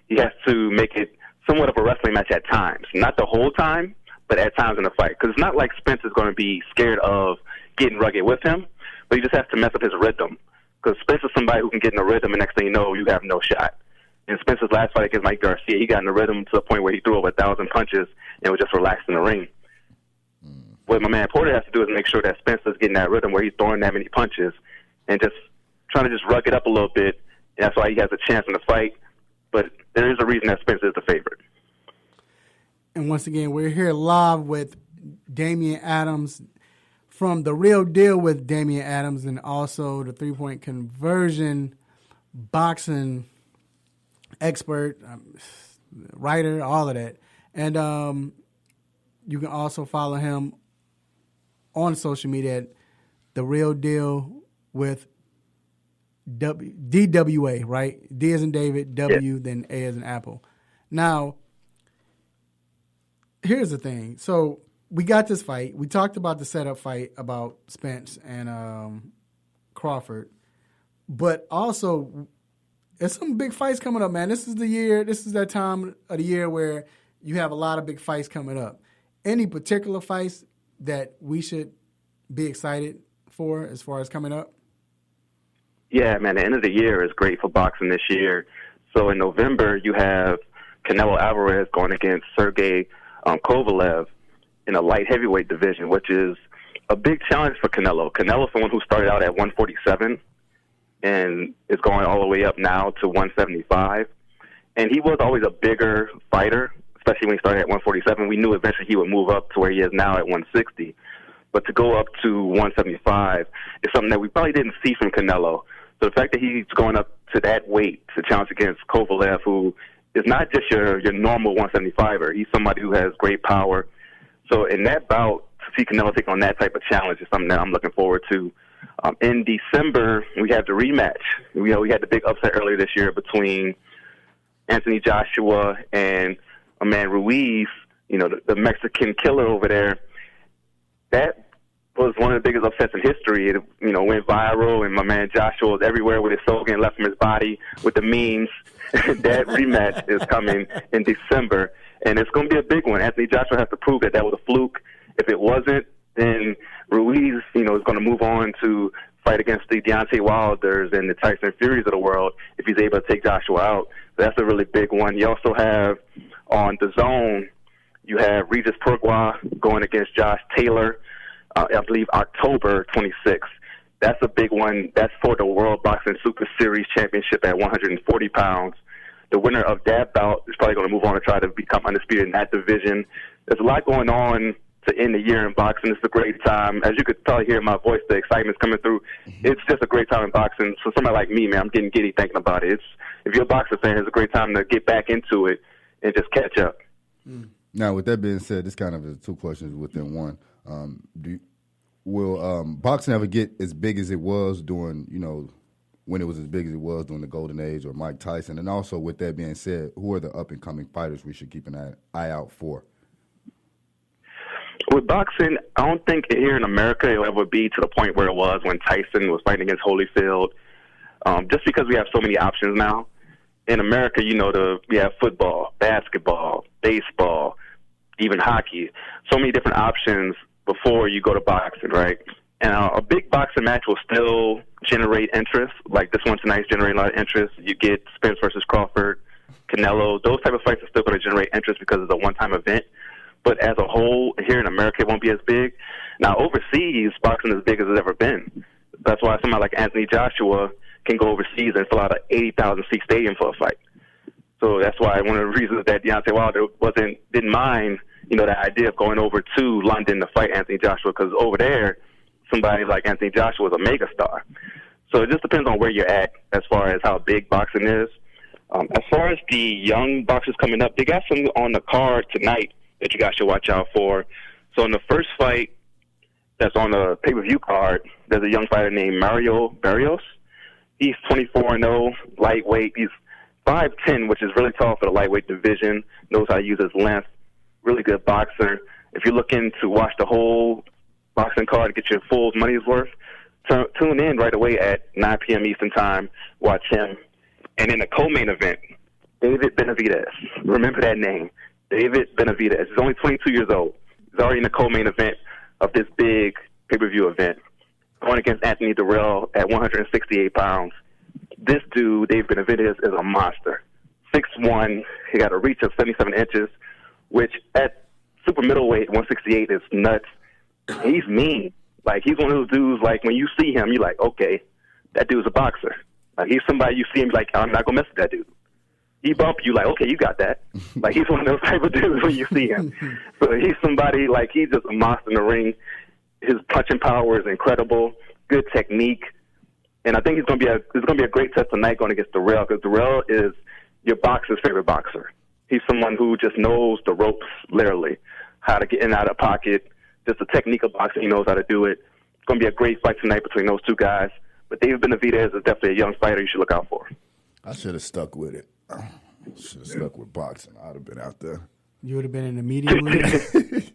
He has to make it somewhat of a wrestling match at times. Not the whole time, but at times in the fight. Because it's not like Spence is going to be scared of getting rugged with him, but he just has to mess up his rhythm. Because Spence is somebody who can get in the rhythm, and next thing you know, you have no shot. In Spence's last fight against Mike Garcia, he got in the rhythm to the point where he threw over 1,000 punches and was just relaxed in the ring. What my man Porter has to do is make sure that Spence is getting that rhythm where he's throwing that many punches and just trying to just rug it up a little bit. And that's why he has a chance in the fight. But there is a reason that Spence is the favorite. And once again, we're here live with Damian Adams from The Real Deal with Damian Adams, and also the 3-point conversion boxing expert, writer, all of that. And you can also follow him on social media at The Real Deal with DWA, right? D as in David, W, then A as in Apple. Now, here's the thing. So we got this fight. We talked about the setup fight about Spence and Crawford. But also, there's some big fights coming up, man. This is that time of the year where you have a lot of big fights coming up. Any particular fights that we should be excited for as far as coming up? Yeah, man, the end of the year is great for boxing this year. So in November, you have Canelo Alvarez going against Sergey Kovalev in a light heavyweight division, which is a big challenge for Canelo. Canelo's someone who started out at 147 and is going all the way up now to 175. And he was always a bigger fighter, especially when he started at 147. We knew eventually he would move up to where he is now at 160. But to go up to 175 is something that we probably didn't see from Canelo. So the fact that he's going up to that weight to challenge against Kovalev, who is not just your normal 175er. He's somebody who has great power. So in that bout, to see Canelo take on that type of challenge is something that I'm looking forward to. In December, we have the rematch. We had the big upset earlier this year between Anthony Joshua and my man Ruiz, the Mexican killer over there. That was one of the biggest upsets in history. It, went viral, and my man Joshua was everywhere with his soul getting left from his body with the memes. That rematch is coming in December, and it's going to be a big one. Anthony Joshua has to prove that was a fluke. If it wasn't, then Ruiz, is going to move on to fight against the Deontay Wilders and the Tyson Furies of the world if he's able to take Joshua out. So that's a really big one. You also have on the zone, you have Regis Pourquoi going against Josh Taylor. I believe October 26th. That's a big one. That's for the World Boxing Super Series Championship at 140 pounds. The winner of that bout is probably going to move on to try to become undisputed in that division. There's a lot going on to end the year in boxing. It's a great time. As you could probably hear in my voice, the excitement's coming through. It's just a great time in boxing. So somebody like me, man, I'm getting giddy thinking about it. If you're a boxer fan, it's a great time to get back into it and just catch up. Now, with that being said, this kind of is two questions within one. Will boxing ever get as big as it was during, when it was as big as it was during the Golden Age or Mike Tyson? And also, with that being said, who are the up-and-coming fighters we should keep an eye out for? With boxing, I don't think here in America it'll ever be to the point where it was when Tyson was fighting against Holyfield, just because we have so many options now. In America, we have football, basketball, baseball, even hockey, so many different options before you go to boxing, right? And a big boxing match will still generate interest. Like this one tonight's generating a lot of interest. You get Spence versus Crawford, Canelo. Those type of fights are still going to generate interest because it's a one-time event. But as a whole, here in America, it won't be as big. Now, overseas, boxing is as big as it's ever been. That's why somebody like Anthony Joshua can go overseas and fill out an 80,000-seat stadium for a fight. So that's why one of the reasons that Deontay Wilder didn't mind, the idea of going over to London to fight Anthony Joshua, because over there, somebody like Anthony Joshua is a megastar. So it just depends on where you're at as far as how big boxing is. As far as the young boxers coming up, they got some on the card tonight that you guys should watch out for. So in the first fight that's on the pay-per-view card, there's a young fighter named Mario Barrios. He's 24-0, lightweight. He's 5'10", which is really tall for the lightweight division, knows how to use his length, really good boxer. If you're looking to watch the whole boxing card to get your full money's worth, tune in right away at 9 p.m. Eastern Time. Watch him. And in the co-main event, David Benavidez. Remember that name, David Benavidez. He's only 22 years old. He's already in the co-main event of this big pay-per-view event, going against Anthony Durrell at 168 pounds. This dude, David Benavidez, is a monster. 6'1", he got a reach of 77 inches, which at super middleweight, 168, is nuts. He's mean. Like, he's one of those dudes, like, when you see him, you're like, okay, that dude's a boxer. Like, he's somebody you see him, like, I'm not going to mess with that dude. He bump you, like, okay, you got that. Like, he's one of those type of dudes when you see him. So he's somebody, like, he's just a monster in the ring. His punching power is incredible, good technique. And I think it's going to be a great test tonight going against Durrell, because Durrell is your boxer's favorite boxer. He's someone who just knows the ropes, literally, how to get in and out of pocket, just the technique of boxing. He knows how to do it. It's going to be a great fight tonight between those two guys. But David Benavidez is definitely a young fighter you should look out for. I should have stuck with it. Should have stuck with boxing. I would have been out there. You would have been in the medium league?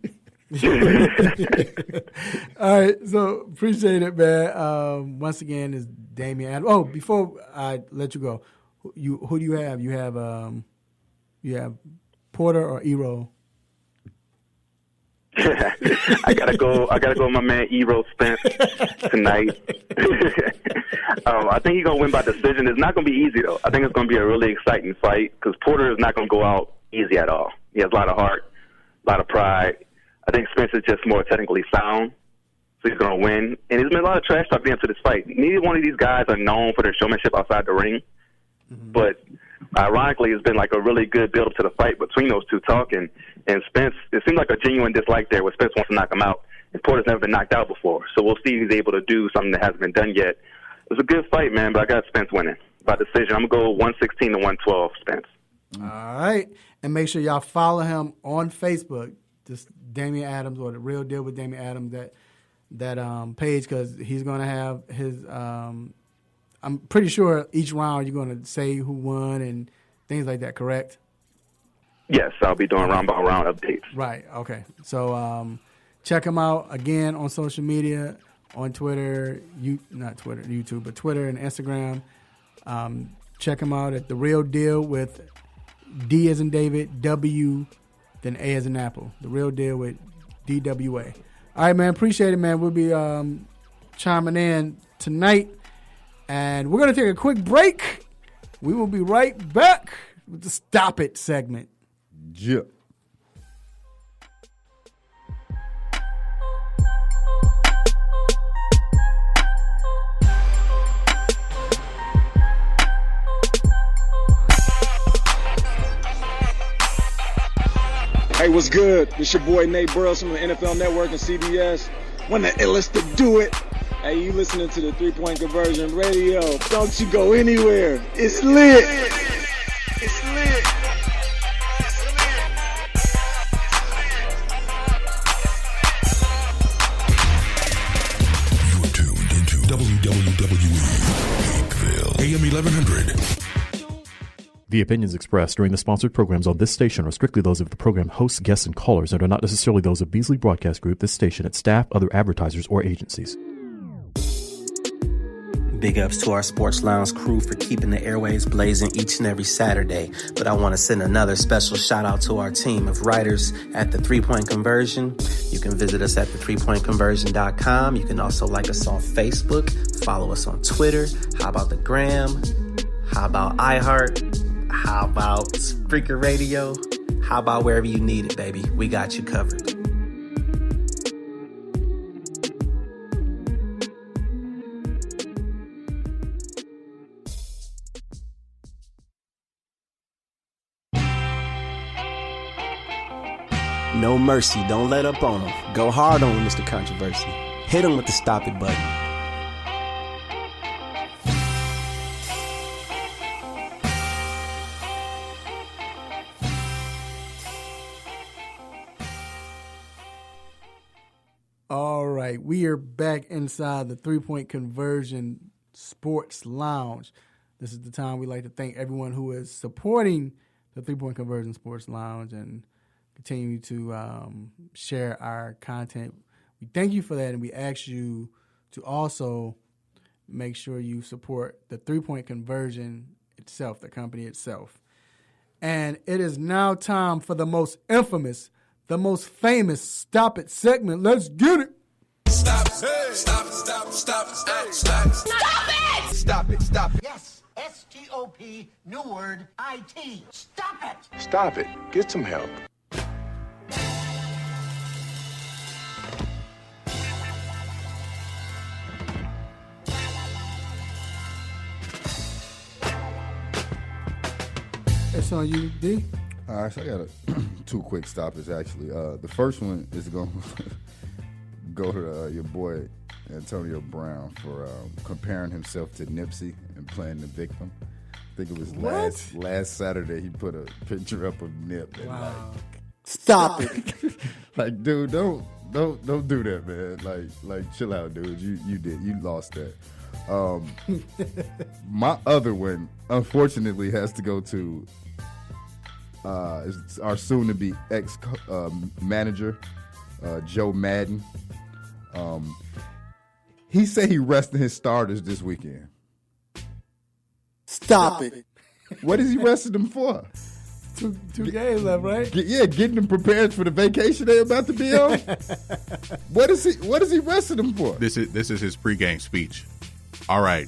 All right, so appreciate it, man. Once again, is Damian Adams. Oh, before I let you go, who do you have? You have Porter or Errol? I gotta go with my man Errol Spence tonight. I think he's gonna win by decision. It's not gonna be easy though. I think it's gonna be a really exciting fight because Porter is not gonna go out easy at all. He has a lot of heart, a lot of pride. I think Spence is just more technically sound, so he's gonna win. And there's been a lot of trash talk into this fight. Neither one of these guys are known for their showmanship outside the ring, but ironically, it's been like a really good build up to the fight between those two talking. And Spence, it seems like a genuine dislike there where Spence wants to knock him out. And Porter's never been knocked out before. So we'll see if he's able to do something that hasn't been done yet. It was a good fight, man, but I got Spence winning by decision. I'm going to go 116 to 112, Spence. All right. And make sure y'all follow him on Facebook, just Damian Adams or The Real Deal with Damian Adams, that page, because he's going to have his I'm pretty sure each round you're going to say who won and things like that, correct? Yes, I'll be doing round-by-round updates. Right, okay. So check him out again on social media, on Twitter, YouTube, but Twitter and Instagram. Check him out at The Real Deal with D as in David, W, then A as in Apple. The Real Deal with DWA. All right, man, appreciate it, man. We'll be chiming in tonight. And we're going to take a quick break. We will be right back with the Stop It segment. Yeah. Hey, what's good? It's your boy Nate Burles from the NFL Network and CBS. One of the illest to do it. Hey, you listening to the 3-Point Conversion Radio. Don't you go anywhere. It's lit. It's lit. You're tuned into WWE Peakville, AM 1100. The opinions expressed during the sponsored programs on this station are strictly those of the program hosts, guests, and callers and are not necessarily those of Beasley Broadcast Group, this station, its staff, other advertisers, or agencies. Big ups to our Sports Lounge crew for keeping the airwaves blazing each and every Saturday. But I want to send another special shout out to our team of writers at the 3-Point Conversion. You can visit us at the3pointconversion.com. You can also like us on Facebook, follow us on Twitter. How about the Gram? How about iHeart? How about Spreaker Radio? How about wherever you need it, baby? We got you covered. No mercy. Don't let up on him. Go hard on him, Mr. Controversy. Hit him with the stop it button. All right, we are back inside the 3-Point Conversion Sports Lounge. This is the time we like to thank everyone who is supporting the 3-Point Conversion Sports Lounge and continue to share our content. We thank you for that, and we ask you to also make sure you support the 3-Point Conversion itself, the company itself. And it is now time for the most infamous, the most famous Stop It segment. Let's get it. Stop, hey. Stop, stop, stop, stop, stop. Stop it! Stop it, stop it. Yes, S-T-O-P, new word, I-T. Stop it! Stop it. Get some help. It's on you, D. All right, so I got two quick stoppers, actually. The first one is going to go to your boy Antonio Brown for comparing himself to Nipsey and playing the victim. I think it was last Saturday he put a picture up of Nip. And Wow. Stop it. Like, dude, don't do that, man. Like chill out, dude. You lost that. My other one, unfortunately, has to go to our soon-to-be ex-manager Joe Madden. He said he resting his starters this weekend. Stop it. What is he resting them for? Two games left, right? Getting them prepared for the vacation they're about to be on. What is he resting them for? This is his pregame speech. All right,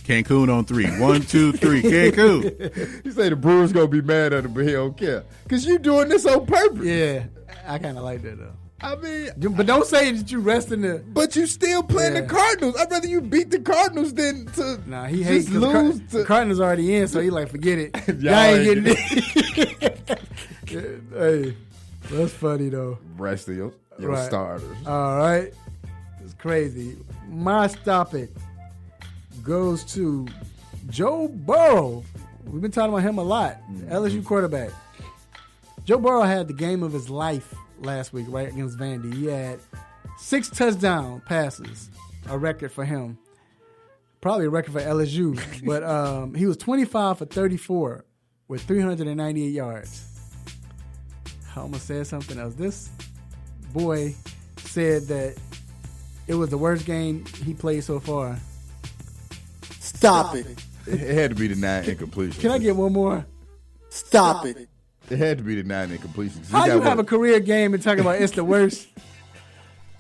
Cancun on 3. 1, 2, 3, Cancun. He say the Brewers gonna be mad at him, but he don't care because you doing this on purpose. Yeah, I kind of like that though. I mean, but don't say that you resting the. But you still playing the Cardinals. I'd rather you beat the Cardinals than to. Nah, he hates just lose. The Cardinals already in, so he like forget it. Y'all ain't getting it. Hey, that's funny though. Rest of your Right. starters. All right, it's crazy. My stop it goes to Joe Burrow. We've been talking about him a lot. LSU quarterback. Joe Burrow had the game of his life last week, right, against Vandy. He had 6 touchdown passes, a record for him. Probably a record for LSU. But he was 25 for 34 with 398 yards. I almost said something else. This boy said that it was the worst game he played so far. Stop it. It had to be the 9 incompletions. Can I get one more? Stop it. It had to be the 9 incompletions. How you have a career game and talk about it's the worst?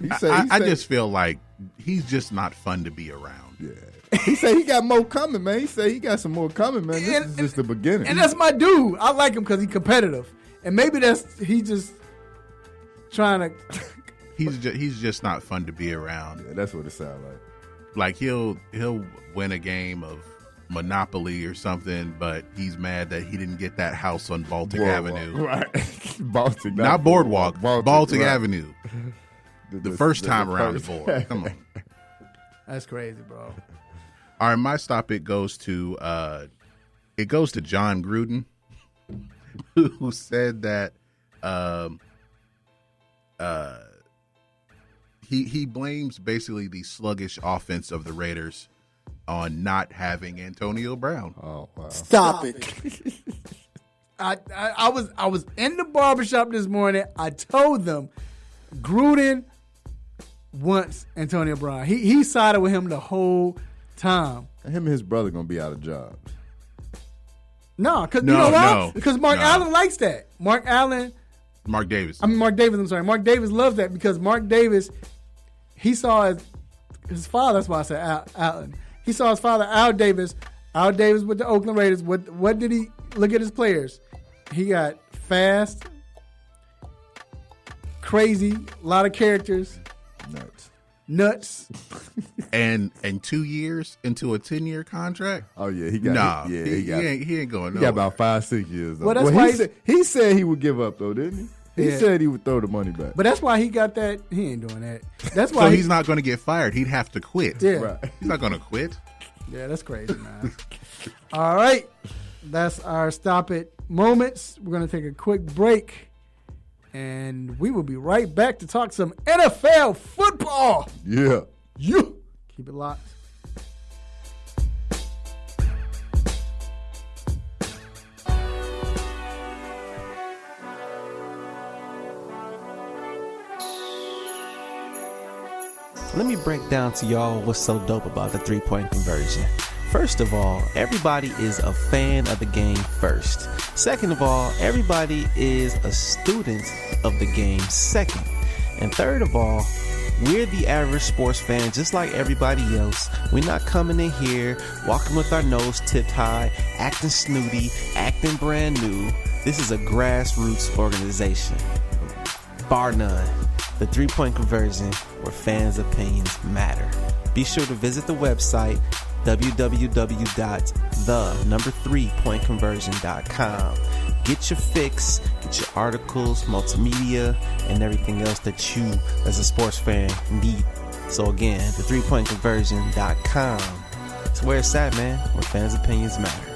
I just feel like he's just not fun to be around. Yeah. He said he got more coming, man. He said he got some more coming, man. This is just the beginning. And that's my dude. I like him because he's competitive. And maybe he just trying to. He's just not fun to be around. Yeah, that's what it sounds like. Like he'll win a game of Monopoly or something, but he's mad that he didn't get that house on Baltic Avenue. Right. Baltic. Not Boardwalk. Baltic right. Avenue. The first time around the board. Come on. That's crazy, bro. All right, my stop it goes to John Gruden, who said that he blames basically the sluggish offense of the Raiders on not having Antonio Brown. Oh wow! Stop it. I was in the barbershop this morning. I told them Gruden wants Antonio Brown. He sided with him the whole time. Him and his brother gonna be out of jobs. No, because you know why? Because Mark Allen likes that. Mark Davis. I'm sorry. Mark Davis loves that because Mark Davis, he saw his father. That's why I said Allen. He saw his father, Al Davis. Al Davis with the Oakland Raiders. What did he look at his players? He got fast, crazy, a lot of characters, nuts. and 2 years into a 10-year contract. Oh yeah, he got. He ain't going. He got about 5-6 years. Though. Well, that's why he said he would give up though, didn't he? He said he would throw the money back. But that's why he got that. He ain't doing that. That's why. So he's not going to get fired. He'd have to quit. Yeah. Right. He's not going to quit. Yeah, that's crazy, man. All right. That's our Stop It moments. We're going to take a quick break. And we will be right back to talk some NFL football. Yeah. Keep it locked. Let me break down to y'all what's so dope about the three-point conversion. First of all, everybody is a fan of the game first. Second of all, everybody is a student of the game second. And third of all, we're the average sports fan just like everybody else. We're not coming in here, walking with our nose tipped high, acting snooty, acting brand new. This is a grassroots organization. Bar none. The three-point conversion, where fans' opinions matter. Be sure to visit the website www.the3pointconversion.com. Get your fix, get your articles, multimedia, and everything else that you, as a sports fan, need. So again, the3pointconversion.com. It's where it's at, man, where fans' opinions matter.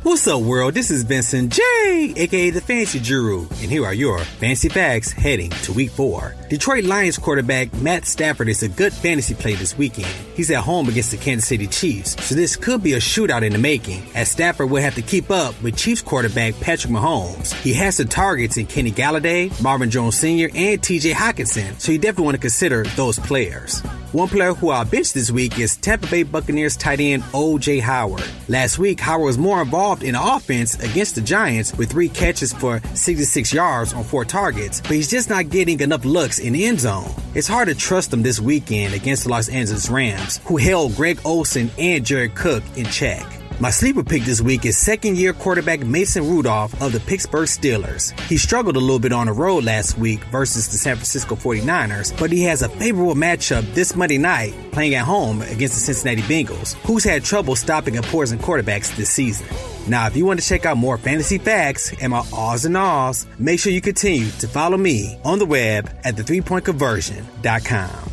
What's up, world? This is Vincent J, aka the Fancy Guru, and here are your fancy facts heading to Week 4. Detroit Lions quarterback Matt Stafford is a good fantasy play this weekend. He's at home against the Kansas City Chiefs, so this could be a shootout in the making, as Stafford will have to keep up with Chiefs quarterback Patrick Mahomes. He has the targets in Kenny Galladay, Marvin Jones Sr., and T.J. Hockenson, so you definitely want to consider those players. One player who I'll bench this week is Tampa Bay Buccaneers tight end O.J. Howard. Last week, Howard was more involved in the offense against the Giants with 3 catches for 66 yards on 4 targets, but he's just not getting enough looks in the end zone. It's hard to trust him this weekend against the Los Angeles Rams, who held Greg Olsen and Jared Cook in check. My sleeper pick this week is second-year quarterback Mason Rudolph of the Pittsburgh Steelers. He struggled a little bit on the road last week versus the San Francisco 49ers, but he has a favorable matchup this Monday night playing at home against the Cincinnati Bengals, who's had trouble stopping opposing quarterbacks this season. Now, if you want to check out more fantasy facts and my ahs and ahs, make sure you continue to follow me on the web at the3pointconversion.com.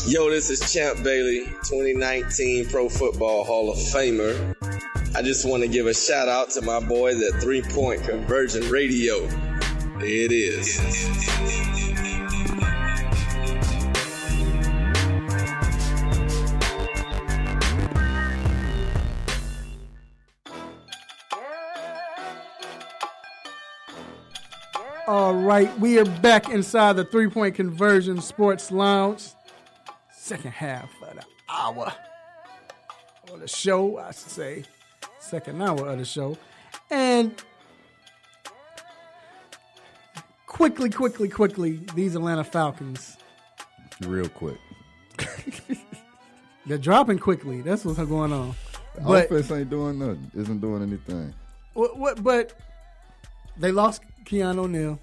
Yo, this is Champ Bailey, 2019 Pro Football Hall of Famer. I just want to give a shout out to my boys at 3 Point Conversion Radio. There it is. All right, we are back inside the 3 Point Conversion Sports Lounge. Second half of the hour of the show, I should say. Second hour of the show. And quickly, these Atlanta Falcons. Real quick. They're dropping quickly. That's what's going on. But offense ain't doing nothing. Isn't doing anything. But they lost Keanu O'Neal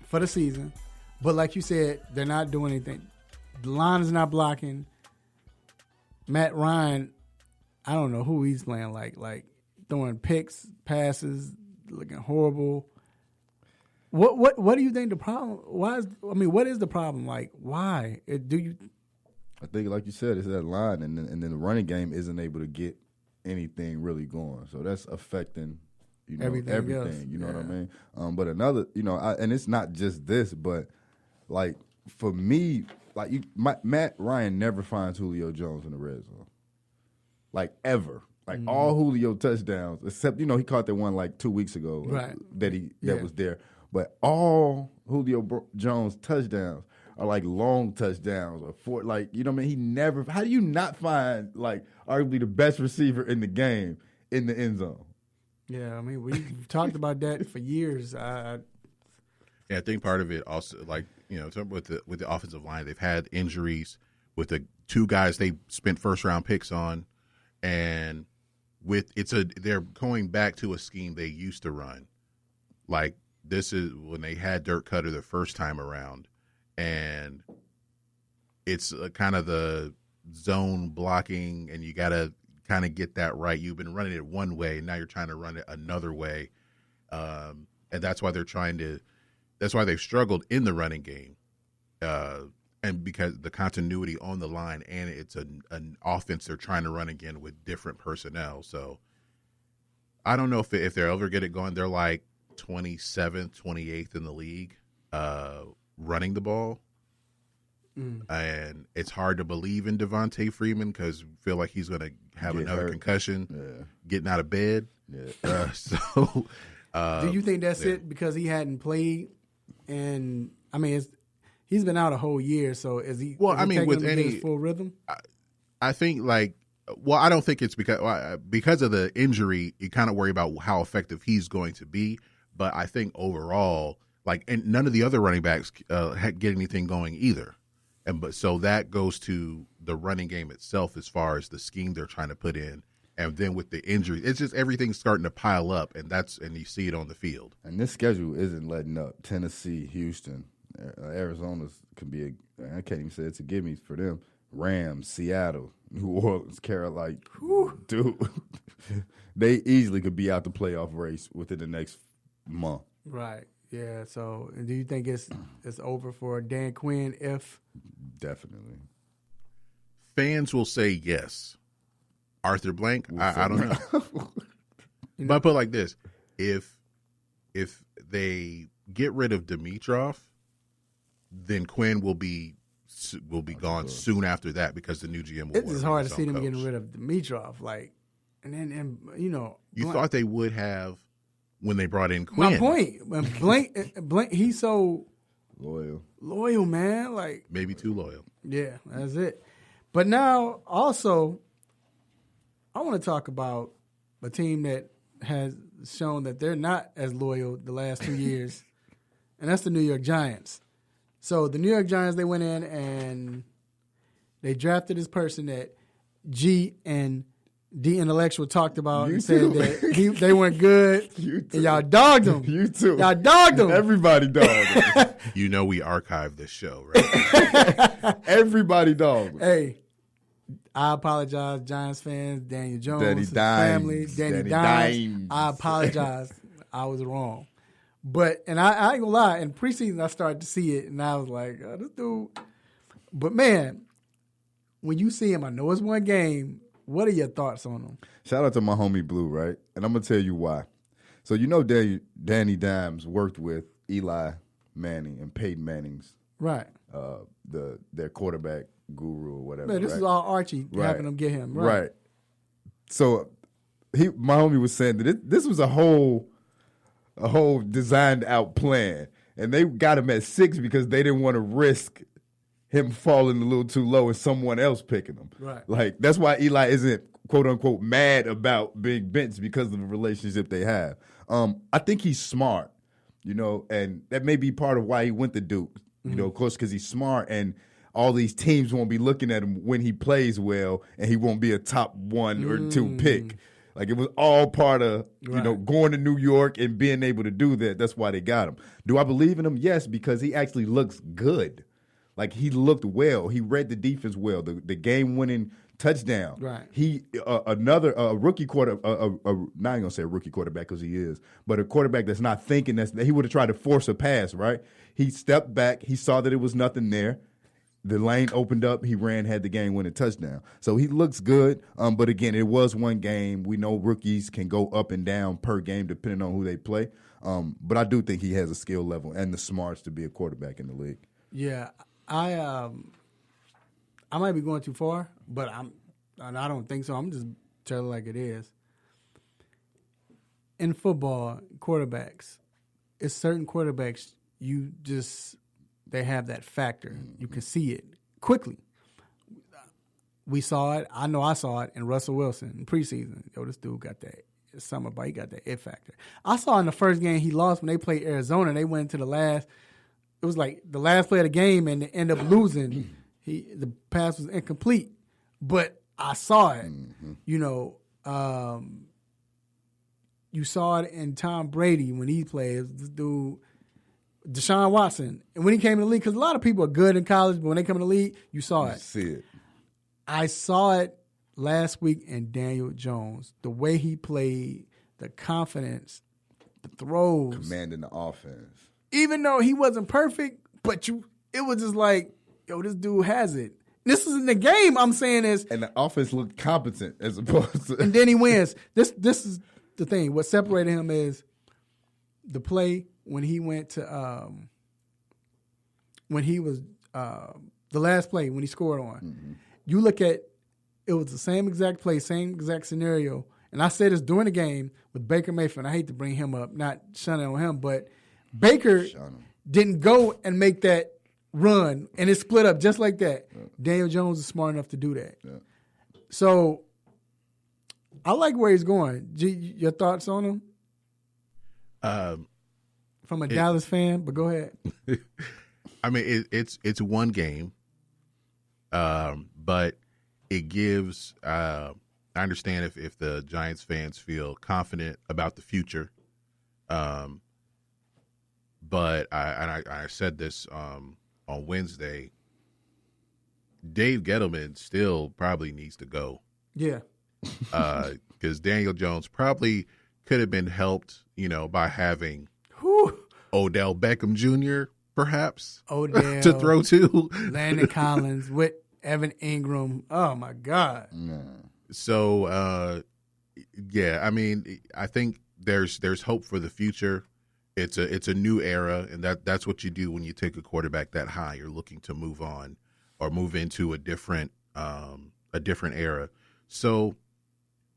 for the season. But like you said, they're not doing anything. The line is not blocking. Matt Ryan, I don't know who he's playing like throwing picks, passes, looking horrible. What do you think the problem? What is the problem? Like, why do you? I think, like you said, it's that line, and then the running game isn't able to get anything really going. So that's affecting, everything. Else. You know what I mean? But another, and it's not just this, but like for me, Matt Ryan never finds Julio Jones in the red zone, like ever. Like all Julio touchdowns, except he caught that one like 2 weeks ago, right? That was there. But all Julio Jones touchdowns are like long touchdowns or for he never. How do you not find like arguably the best receiver in the game in the end zone? Yeah, we've talked about that for years. Yeah, I think part of it also, with the offensive line, they've had injuries with the 2 guys they spent first-round picks on, and they're going back to a scheme they used to run. Like this is when they had Dirk Cutter the first time around, and it's kind of the zone blocking, and you got to kind of get that right. You've been running it one way, now you're trying to run it another way, and that's why That's why they've struggled in the running game, and because the continuity on the line, and it's an offense they're trying to run again with different personnel. So I don't know if they'll ever get it going. They're like 27th, 28th in the league running the ball, and it's hard to believe in Devontae Freeman because I feel like he's going to have another concussion, getting out of bed. Yeah. Do you think that's it because he hadn't played? And he's been out a whole year, so is he? Well, with his full rhythm, I think I don't think it's because of the injury. You kind of worry about how effective he's going to be, but I think overall, and none of the other running backs get anything going either, so that goes to the running game itself as far as the scheme they're trying to put in. And then with the injury, it's just everything's starting to pile up, and you see it on the field. And this schedule isn't letting up. Tennessee, Houston, Arizona can be I can't even say it's a gimme for them. Rams, Seattle, New Orleans, Carolina, dude, they easily could be out the playoff race within the next month. Right. Yeah. So, do you think it's over for Dan Quinn? If Definitely, fans will say yes. Arthur Blank, I don't know. But I put it like this: if they get rid of Dimitrov, then Quinn will be gone soon after that because the new GM will. It's just hard to see them getting rid of Dimitrov, You thought they would have when they brought in Quinn. My point, Blank, he's so loyal, man. Like maybe too loyal. Yeah, that's it. But now, also, I want to talk about a team that has shown that they're not as loyal the last 2 years, and that's the New York Giants. So the New York Giants, they went in and they drafted this person that G and D Intellectual talked about and said that they weren't good. And y'all dogged them. You too. Y'all dogged them. Everybody dogged them. You know we archived this show, right? Everybody dogged them. Hey, I apologize, Giants fans, Daniel Jones, Danny his Dimes, family, Danny Dimes. Dimes. I apologize. I was wrong. But, and I ain't gonna lie, in preseason I started to see it, and I was like, oh, this dude. But, man, when you see him, I know it's one game. What are your thoughts on him? Shout out to my homie Blue, right? And I'm going to tell you why. So, you know Danny Dimes worked with Eli Manning and Peyton Manning's right, their quarterback guru or whatever. Man, this right? is all Archie having them get him. Right. So, my homie was saying that this was a whole designed out plan. And they got him at 6 because they didn't want to risk him falling a little too low and someone else picking him. Right. Like, that's why Eli isn't, quote unquote, mad about being benched because of the relationship they have. I think he's smart, and that may be part of why he went to Duke, of course, because he's smart and all these teams won't be looking at him when he plays well and he won't be a top 1 or 2 pick. Like, it was all part of, going to New York and being able to do that. That's why they got him. Do I believe in him? Yes, because he actually looks good. Like, he looked well. He read the defense well. The game-winning touchdown. Right. He another rookie quarter. Not gonna say a rookie quarterback because he is, but a quarterback that's not thinking that he would have tried to force a pass. Right. He stepped back. He saw that it was nothing there. The lane opened up. He ran, had the game-winning touchdown. So he looks good. But again, it was one game. We know rookies can go up and down per game depending on who they play. But I do think he has a skill level and the smarts to be a quarterback in the league. Yeah. I might be going too far, but I don't think so. I'm just telling it like it is. In football, quarterbacks, it's certain quarterbacks they have that factor. You can see it quickly. We saw it. I know I saw it in Russell Wilson in preseason. This dude got that. He got that it factor. I saw in the first game he lost when they played Arizona. They went into the last. It was like the last play of the game, and they end up losing. The pass was incomplete, but I saw it. You saw it in Tom Brady when he played. This dude, Deshaun Watson, and when he came in the league, because a lot of people are good in college, but when they come in the league, you saw it. See it. I saw it last week in Daniel Jones. The way he played, the confidence, the throws, commanding the offense. Even though he wasn't perfect, but it was just like, this dude has it. This is in the game. I'm saying is, and the offense looked competent as opposed to, and then he wins. This is the thing. What separated him is the play when he went to when he was the last play when he scored on. You look at it was the same exact play, same exact scenario, and I said this during the game with Baker Mayfield. I hate to bring him up, not shunning on him, but Baker didn't go and make that run, and it split up just like that. Yeah. Daniel Jones is smart enough to do that. Yeah. So I like where he's going. Your thoughts on him? From a Dallas fan, but go ahead. I mean, it's one game, but it gives. I understand if the Giants fans feel confident about the future. But I said this on Wednesday. Dave Gettleman still probably needs to go. Yeah. Because Daniel Jones probably could have been helped, by having Odell Beckham Jr., perhaps, Odell to throw to. Landon Collins with Evan Ingram. Oh my God. So, yeah, I mean, I think there's hope for the future. It's a new era, and that's what you do when you take a quarterback that high. You're looking to move on or move into a different era. So,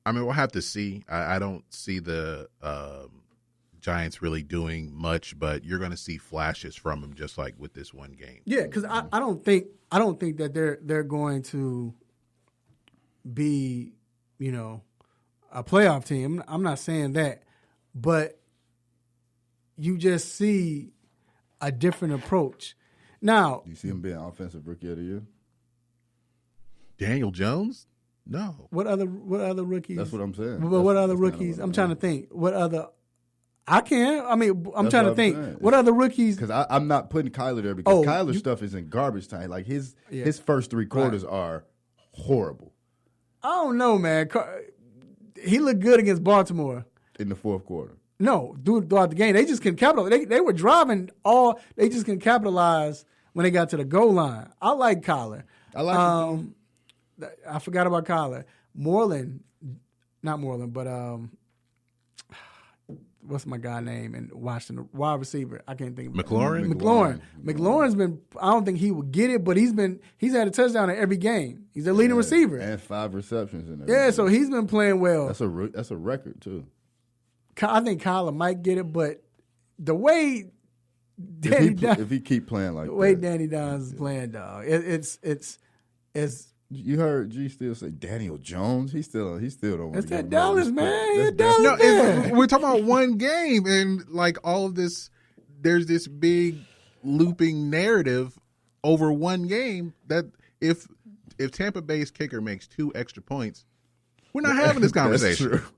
I mean, we'll have to see. I don't see the Giants really doing much, but you're going to see flashes from them, just like with this one game. Yeah, because I don't think that they're going to be, a playoff team. I'm not saying that, but you just see a different approach. Now, you see him being offensive rookie of the year? Daniel Jones? No. What other rookies? That's what I'm saying. But what other rookies? I'm trying to think. What other? I'm trying to think. Saying. What other rookies? Because I'm not putting Kyler there because Kyler's stuff is in garbage time. Like his first three quarters are horrible. I don't know, man. He looked good against Baltimore in the fourth quarter. No, throughout the game, they just couldn't capitalize. They were driving all. They just couldn't capitalize when they got to the goal line. I like Kyler. I like. I forgot about Kyler. Not Moreland, but what's my guy name in Washington? Wide receiver. I can't think of McLaurin. McLaurin's been. I don't think he would get it, but he's had a touchdown in every game. He's a leading receiver and 5 receptions in every game. So he's been playing well. That's a record too. I think Kyler might get it, but the way if he keep playing like the way that, Danny Dimes is playing, dog, it's. You heard G still say Daniel Jones. He still don't. It's that Dallas, man. We're talking about one game, and like all of this, there's this big looping narrative over one game that if Tampa Bay's kicker makes 2 extra points, we're not having this conversation. That's true.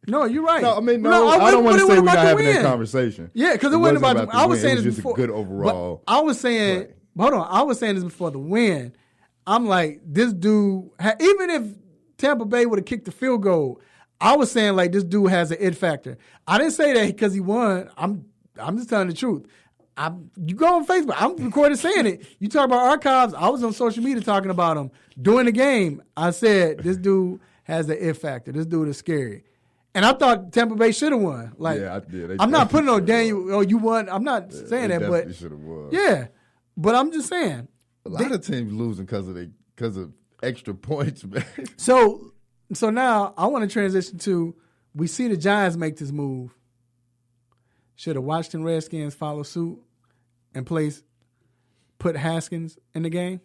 No, you're right. No, I don't want to say we're not having that conversation. Yeah, because it wasn't about the. I was saying this this before. A good overall. I was saying, hold on. I was saying this before the win. I'm like, this dude, even if Tampa Bay would have kicked the field goal, I was saying like this dude has an it factor. I didn't say that because he won. I'm just telling the truth. You go on Facebook. I'm recorded saying it. You talk about archives. I was on social media talking about him during the game. I said this dude has an it factor. This dude is scary. And I thought Tampa Bay should have won. Like, yeah, I did. I'm not putting on Daniel. Oh, you won. I'm not saying that, but should have won. Yeah, but I'm just saying. A lot of teams losing because of extra points, man. So now I want to transition to, we see the Giants make this move. Should the Washington Redskins follow suit and put Haskins in the game?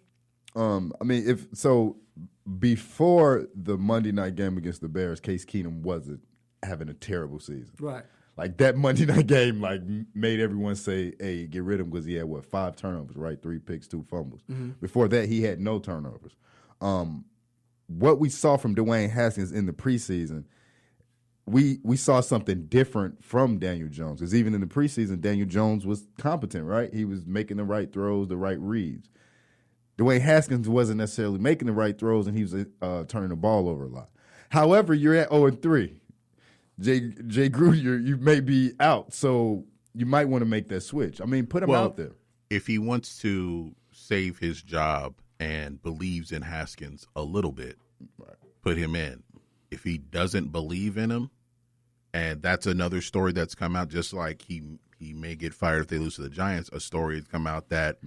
Before the Monday night game against the Bears, Case Keenum wasn't having a terrible season. Right. Like that Monday night game, made everyone say, "Hey, get rid of him," because he had 5 turnovers, right? 3 picks, 2 fumbles. Mm-hmm. Before that, he had no turnovers. What we saw from Dwayne Haskins in the preseason, we saw something different from Daniel Jones. Because even in the preseason, Daniel Jones was competent, right? He was making the right throws, the right reads. Dwayne Haskins wasn't necessarily making the right throws, and he was turning the ball over a lot. However, you're at 0-3. Jay Gruden, you may be out, so you might want to make that switch. I mean, put him out there. If he wants to save his job and believes in Haskins a little bit, put him in. If he doesn't believe in him, and that's another story that's come out, just like he may get fired if they lose to the Giants, a story has come out that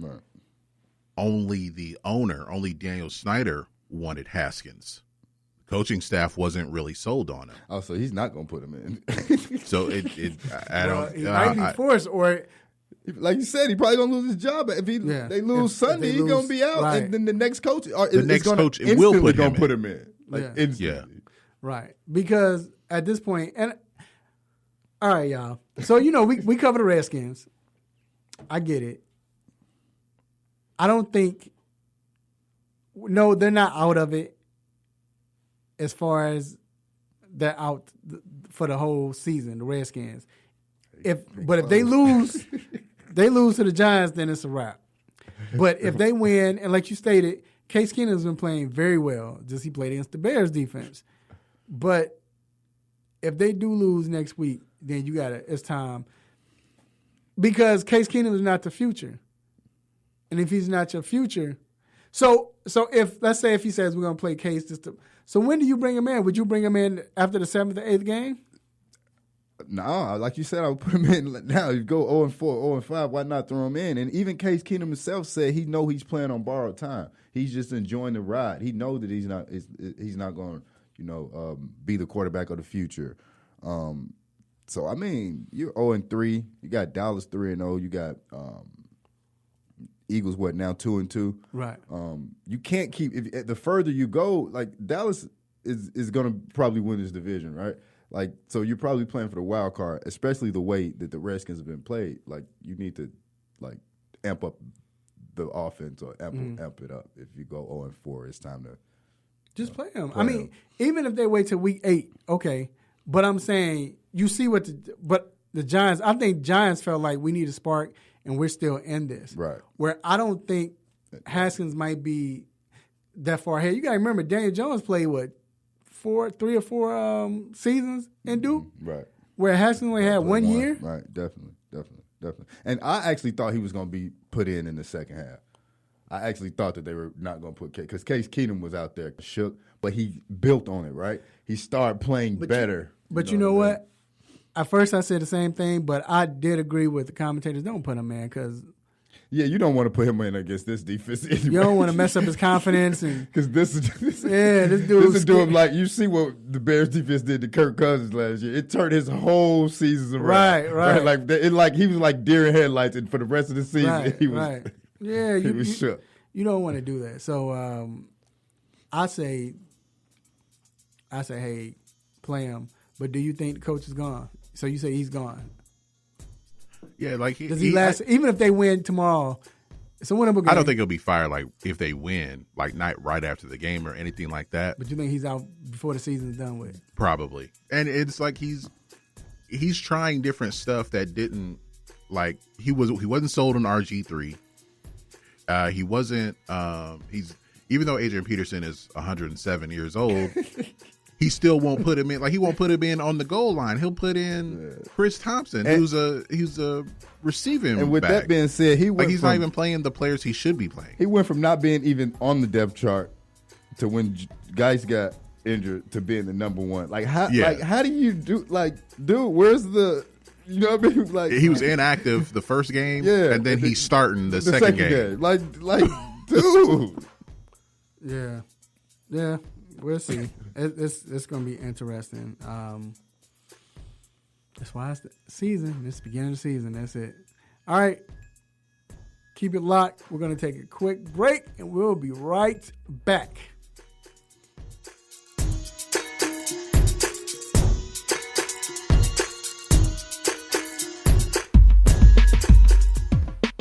only the owner, only Daniel Snyder wanted Haskins. Coaching staff wasn't really sold on him. Oh, so he's not going to put him in. So he might be forced, or like you said, he probably going to lose his job. If they lose Sunday, he's going to be out, and then the next coach, will put him in. Instantly. Right, because at this point, and all right, y'all. So we cover the Redskins. I get it. I don't think. No, they're not out of it. As far as they're out for the whole season, the Redskins. But if they lose to the Giants, then it's a wrap. But if they win, and like you stated, Case Keenum has been playing very well. Just he played against the Bears defense. But if they do lose next week, then it's time. Because Case Keenum is not the future. And if he's not your future, so if let's say if he says we're gonna play Case, so when do you bring him in? Would you bring him in after the 7th or 8th game? No, like you said, I would put him in now. You go 0-4, 0-5. Why not throw him in? And even Case Keenum himself said he know he's playing on borrowed time. He's just enjoying the ride. He knows that he's not going to be the quarterback of the future. So I mean, you're 0-3. You got Dallas 3-0. You got Eagles now 2-2. Right. You can't keep the further you go. Like Dallas is going to probably win this division, right? Like, so you're probably playing for the wild card, especially the way that the Redskins have been played. Like, you need to, amp up the offense or amp it up. If you go 0-4, it's time to just play them. I mean, even if they wait till week 8, okay. But I'm saying, you see but the Giants, I think Giants felt like we need a spark, and we're still in this. Right. Where I don't think Haskins might be that far ahead. You got to remember, Daniel Jones played, 3 or 4 seasons in Duke? Right. Where Haskins only had 1 year? Right, definitely. And I actually thought he was going to be put in the second half. I actually thought that they were not going to put Case, because Case Keenum was out there shook, but he built on it, right? He started playing better. But you know what? At first I said the same thing, but I did agree with the commentators. Don't put him in because – yeah, you don't want to put him in against this defense anyway. You don't want to mess up his confidence. Because this dude is doing like, you see what the Bears defense did to Kirk Cousins last year. It turned his whole season around. Right. Like he was like deer in headlights, and for the rest of the season, he was Yeah, he was shook. You don't want to do that. So I say, hey, play him. But do you think the coach is gone? So you say he's gone. Yeah, like does he last? Even if they win tomorrow, it's a winnable game. I don't think he'll be fired. Like if they win, like not right after the game or anything like that. But you think he's out before the season's done with? Probably, and it's like he's trying different stuff that didn't like he wasn't sold on RG3. He wasn't. He's even though Adrian Peterson is 107 years old. He still won't put him in. Like he won't put him in on the goal line. He'll put in Chris Thompson, who's a receiving. And with that being said, he's not even playing the players he should be playing. He went from not being even on the depth chart to when guys got injured to being the number one. Like how do you do? Like, dude, where's the? You know what I mean? Like he was inactive the first game, and then he's starting the second game. Like, dude. Yeah. We'll see. It's going to be interesting. That's why it's the season. It's the beginning of the season. That's it. All right. Keep it locked. We're going to take a quick break, and we'll be right back.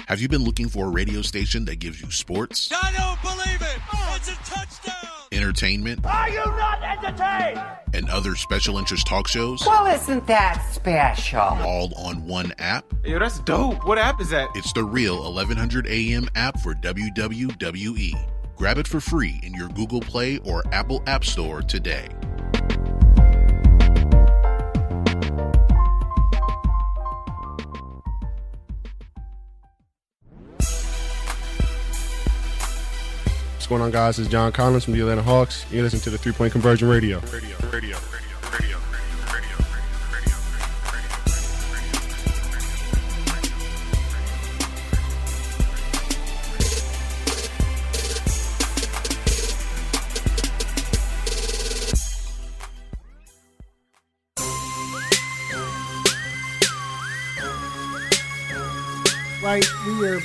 Have you been looking for a radio station that gives you sports? I don't believe it! It's a touchdown! Entertainment? Are you not entertained? And other special interest talk shows? Well, isn't that special? All on one app? Yo, that's dope. What app is that? It's the Real 1100 AM app for WWE. Grab it for free in your Google Play or Apple App Store today. What's going on, guys? It's John Collins from the Atlanta Hawks. You're listening to the 3-Point Conversion Radio. Right, we are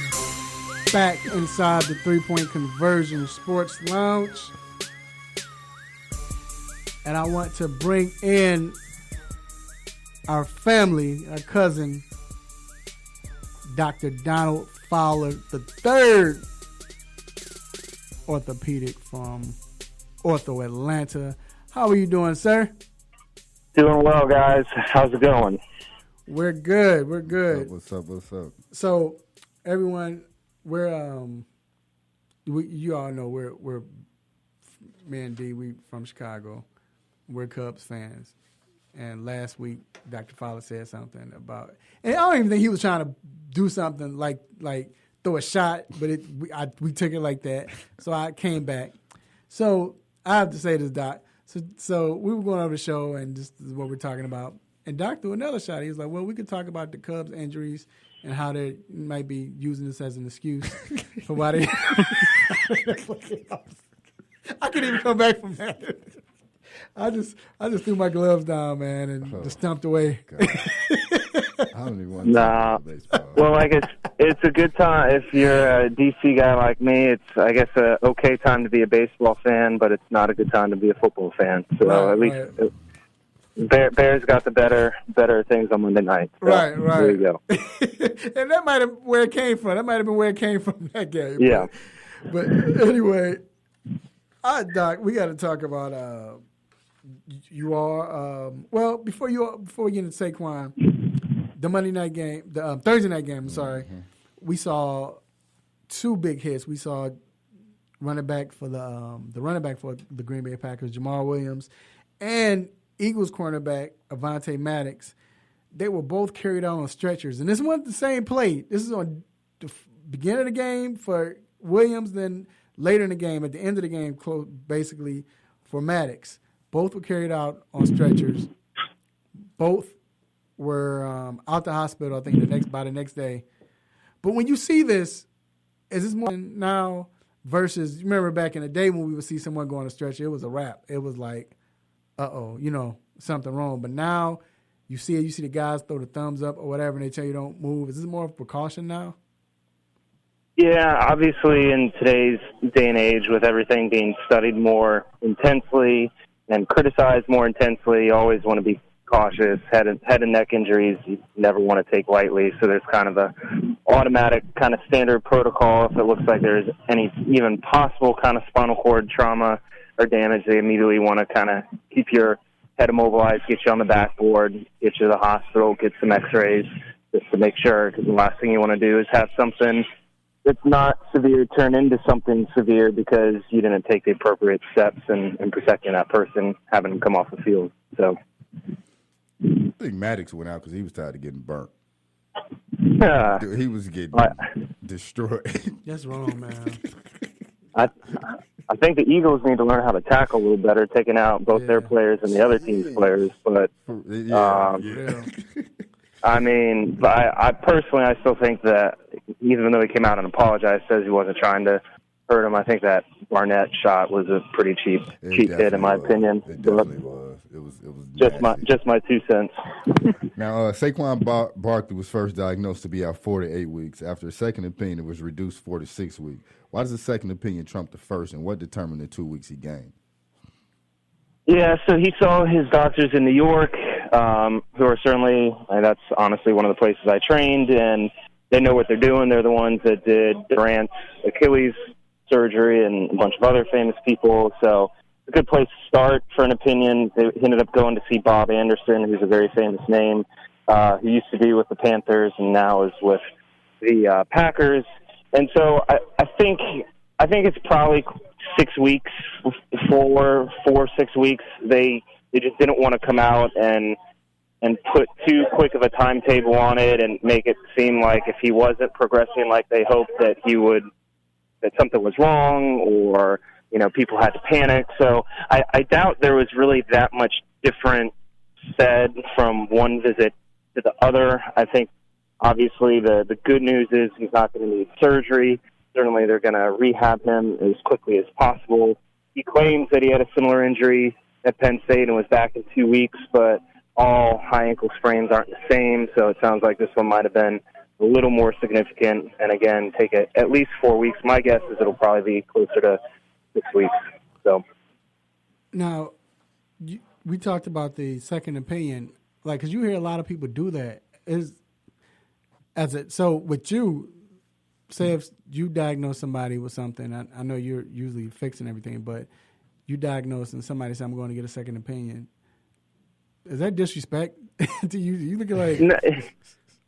back inside the 3-Point Conversion Sports Lounge. And I want to bring in our family, our cousin, Dr. Donald Fowler III, orthopedic from Ortho Atlanta. How are you doing, sir? Doing well, guys. How's it going? We're good. We're good. What's up? So, everyone, we're you all know we're me and D. We from Chicago. We're Cubs fans, And last week, Dr. Fowler said something about, and I don't even think he was trying to do something like throw a shot, but we took it like that. So I came back. So I have to say this, Doc. So we were going over the show, and this is what we're talking about. And Doc threw another shot. He was like, well, we could talk about the Cubs' injuries and how they might be using this as an excuse for why they. I couldn't even come back from that. I just threw my gloves down, man, and just stumped away. I don't even want to Nah. baseball. Well, like it's a good time if you're a DC guy like me. It's I guess a okay time to be a baseball fan, but it's not a good time to be a football fan. So Right, at least Bears got the better things on Monday night. So Right. There you go. And that might have where it came from. That might have been where it came from that game. Yeah. But anyway, Doc, we got to talk about you are well before we get into Saquon, the Monday night game, the Thursday night game. I'm sorry, we saw two big hits. We saw running back for the running back for the Green Bay Packers, Jamal Williams, and Eagles cornerback Avonte Maddox. They were both carried out on stretchers, and this wasn't the same play. This is on the beginning of the game for Williams, then later in the game, at the end of the game, basically for Maddox. Both were carried out on stretchers. Both were out the hospital, I think, by the next day. But when you see this, is this more now versus, you remember back in the day when we would see someone go on a stretcher, it was a wrap. It was like, something wrong. But now you see it, you see the guys throw the thumbs up or whatever, and they tell you don't move. Is this more of a precaution now? Yeah, obviously in today's day and age, with everything being studied more intensely and criticized more intensely, you always want to be cautious. Head and neck injuries, you never want to take lightly. So there's kind of a automatic kind of standard protocol. If it looks like there's any even possible kind of spinal cord trauma or damage, they immediately want to kind of keep your head immobilized, get you on the backboard, get you to the hospital, get some x-rays just to make sure, because the last thing you want to do is have something that's not severe turn into something severe because you didn't take the appropriate steps in protecting that person, having them come off the field. So I think Maddox went out because he was tired of getting burnt. Dude, he was getting destroyed. That's wrong, man. I think the Eagles need to learn how to tackle a little better, taking out both their players and the other team's players. But I mean, I personally, I still think that even though he came out and apologized, says he wasn't trying to hurt him, I think that Barnett shot was a pretty cheap hit, in my opinion. It definitely was. It was just my 2 cents. Now, Saquon Barkley was first diagnosed to be out 4 to 8 weeks. After a second opinion, it was reduced 4 to 6 weeks. Why does the second opinion trump the first, and what determined the 2 weeks he gained? Yeah, so he saw his doctors in New York, who are certainly, that's honestly one of the places I trained, and they know what they're doing. They're the ones that did Durant's Achilles surgery and a bunch of other famous people. So a good place to start for an opinion. They ended up going to see Bob Anderson, who's a very famous name, who used to be with the Panthers and now is with the Packers. And so I think it's probably 6 weeks, 6 weeks. They just didn't want to come out and put too quick of a timetable on it and make it seem like if he wasn't progressing like they hoped that that something was wrong or, people had to panic. So I doubt there was really that much different said from one visit to the other. I think obviously the good news is he's not going to need surgery. Certainly they're going to rehab him as quickly as possible. He claims that he had a similar injury at Penn State and was back in 2 weeks, but all high ankle sprains aren't the same, so it sounds like this one might have been a little more significant. And again, take it at least 4 weeks. My guess is it'll probably be closer to 6 weeks. So now, we talked about the second opinion, because you hear a lot of people do that. So with you, say if you diagnose somebody with something, I know you're usually fixing everything, but you diagnose and somebody says, I'm going to get a second opinion. Is that disrespect to you? You look like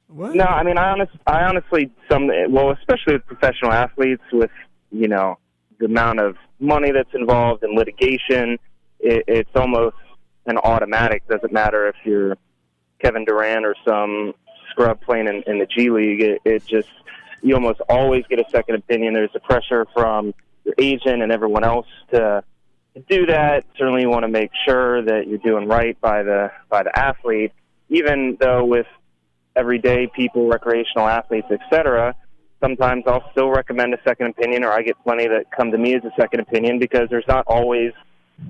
what? No, I mean, I honestly, especially with professional athletes, with the amount of money that's involved in litigation, it's almost an automatic. Doesn't matter if you're Kevin Durant or some scrub playing in the G League. It just, you almost always get a second opinion. There's the pressure from your agent and everyone else to do that. Certainly you want to make sure that you're doing right by the athlete, even though with everyday people, recreational athletes, etc., sometimes I'll still recommend a second opinion, or I get plenty that come to me as a second opinion, because there's not always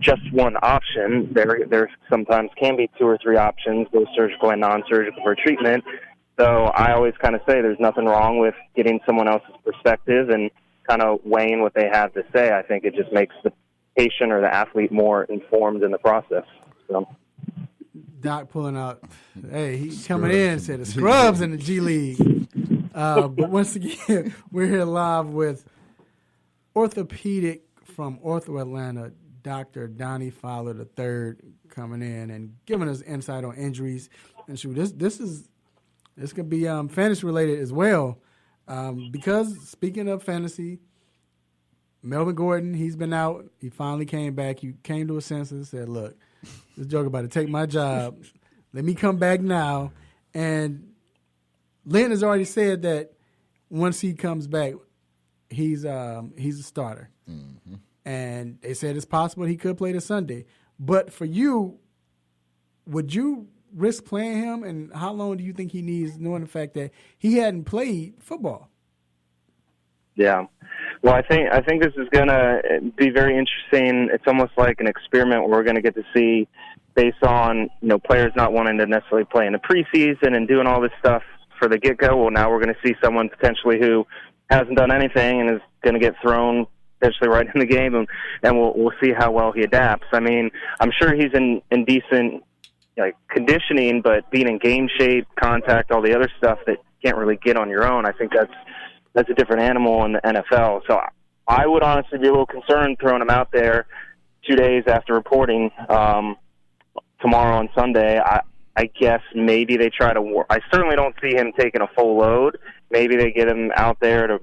just one option. There sometimes can be 2 or 3 options, both surgical and non-surgical, for treatment. So I always kind of say there's nothing wrong with getting someone else's perspective and kind of weighing what they have to say. I think it just makes the patient or the athlete more informed in the process. So. Doc pulling out, hey, he's coming in and said the scrubs in the G League. But once again, we're here live with orthopedic from Ortho Atlanta, Dr. Donnie Fowler III, coming in and giving us insight on injuries. And shoot, this could be fantasy related as well, because speaking of fantasy, Melvin Gordon, he's been out. He finally came back. He came to a senses and said, "Look, this joke about to take my job. Let me come back now." And Lynn has already said that once he comes back, he's a starter. Mm-hmm. And they said it's possible he could play this Sunday. But for you, would you risk playing him? And how long do you think he needs, knowing the fact that he hadn't played football? Yeah. Well, I think this is going to be very interesting. It's almost like an experiment where we're going to get to see, based on players not wanting to necessarily play in the preseason and doing all this stuff for the get-go. Well, now we're going to see someone potentially who hasn't done anything and is going to get thrown potentially right in the game, and we'll see how well he adapts. I mean, I'm sure he's in decent conditioning, but being in game shape, contact, all the other stuff that you can't really get on your own, I think that's a different animal in the NFL. So I would honestly be a little concerned throwing him out there 2 days after reporting tomorrow and Sunday. I guess maybe they try to I certainly don't see him taking a full load. Maybe they get him out there to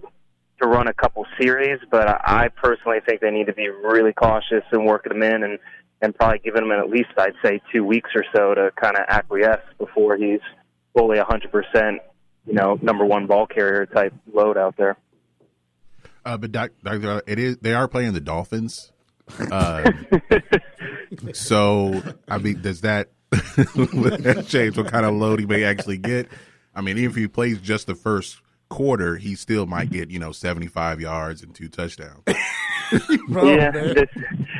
run a couple series, but I personally think they need to be really cautious and working him in and probably giving him at least, I'd say, 2 weeks or so to kind of acquiesce before he's fully 100%, number one ball carrier type load out there. But Doctor, they are playing the Dolphins. So I mean, does that change what kind of load he may actually get? I mean, even if he plays just the first quarter, he still might get 75 yards and 2 touchdowns. Yeah,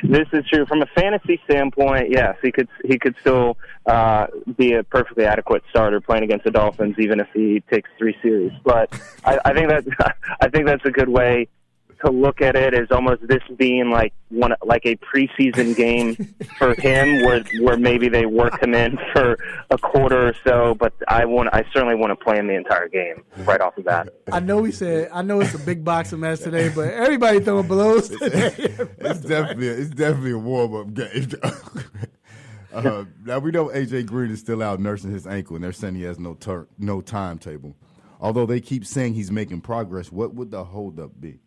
this is true from a fantasy standpoint. Yes, he could still be a perfectly adequate starter playing against the Dolphins, even if he takes 3 series. But I think that's a good way to look at it, as almost this being like a preseason game for him, where maybe they work him in for a quarter or so. But I certainly want to play him the entire game right off the bat. I know it's a big boxing match today, but everybody throwing blows today. It's definitely a warm-up game. Now we know AJ Green is still out nursing his ankle, and they're saying he has no timetable. Although they keep saying he's making progress, what would the holdup be?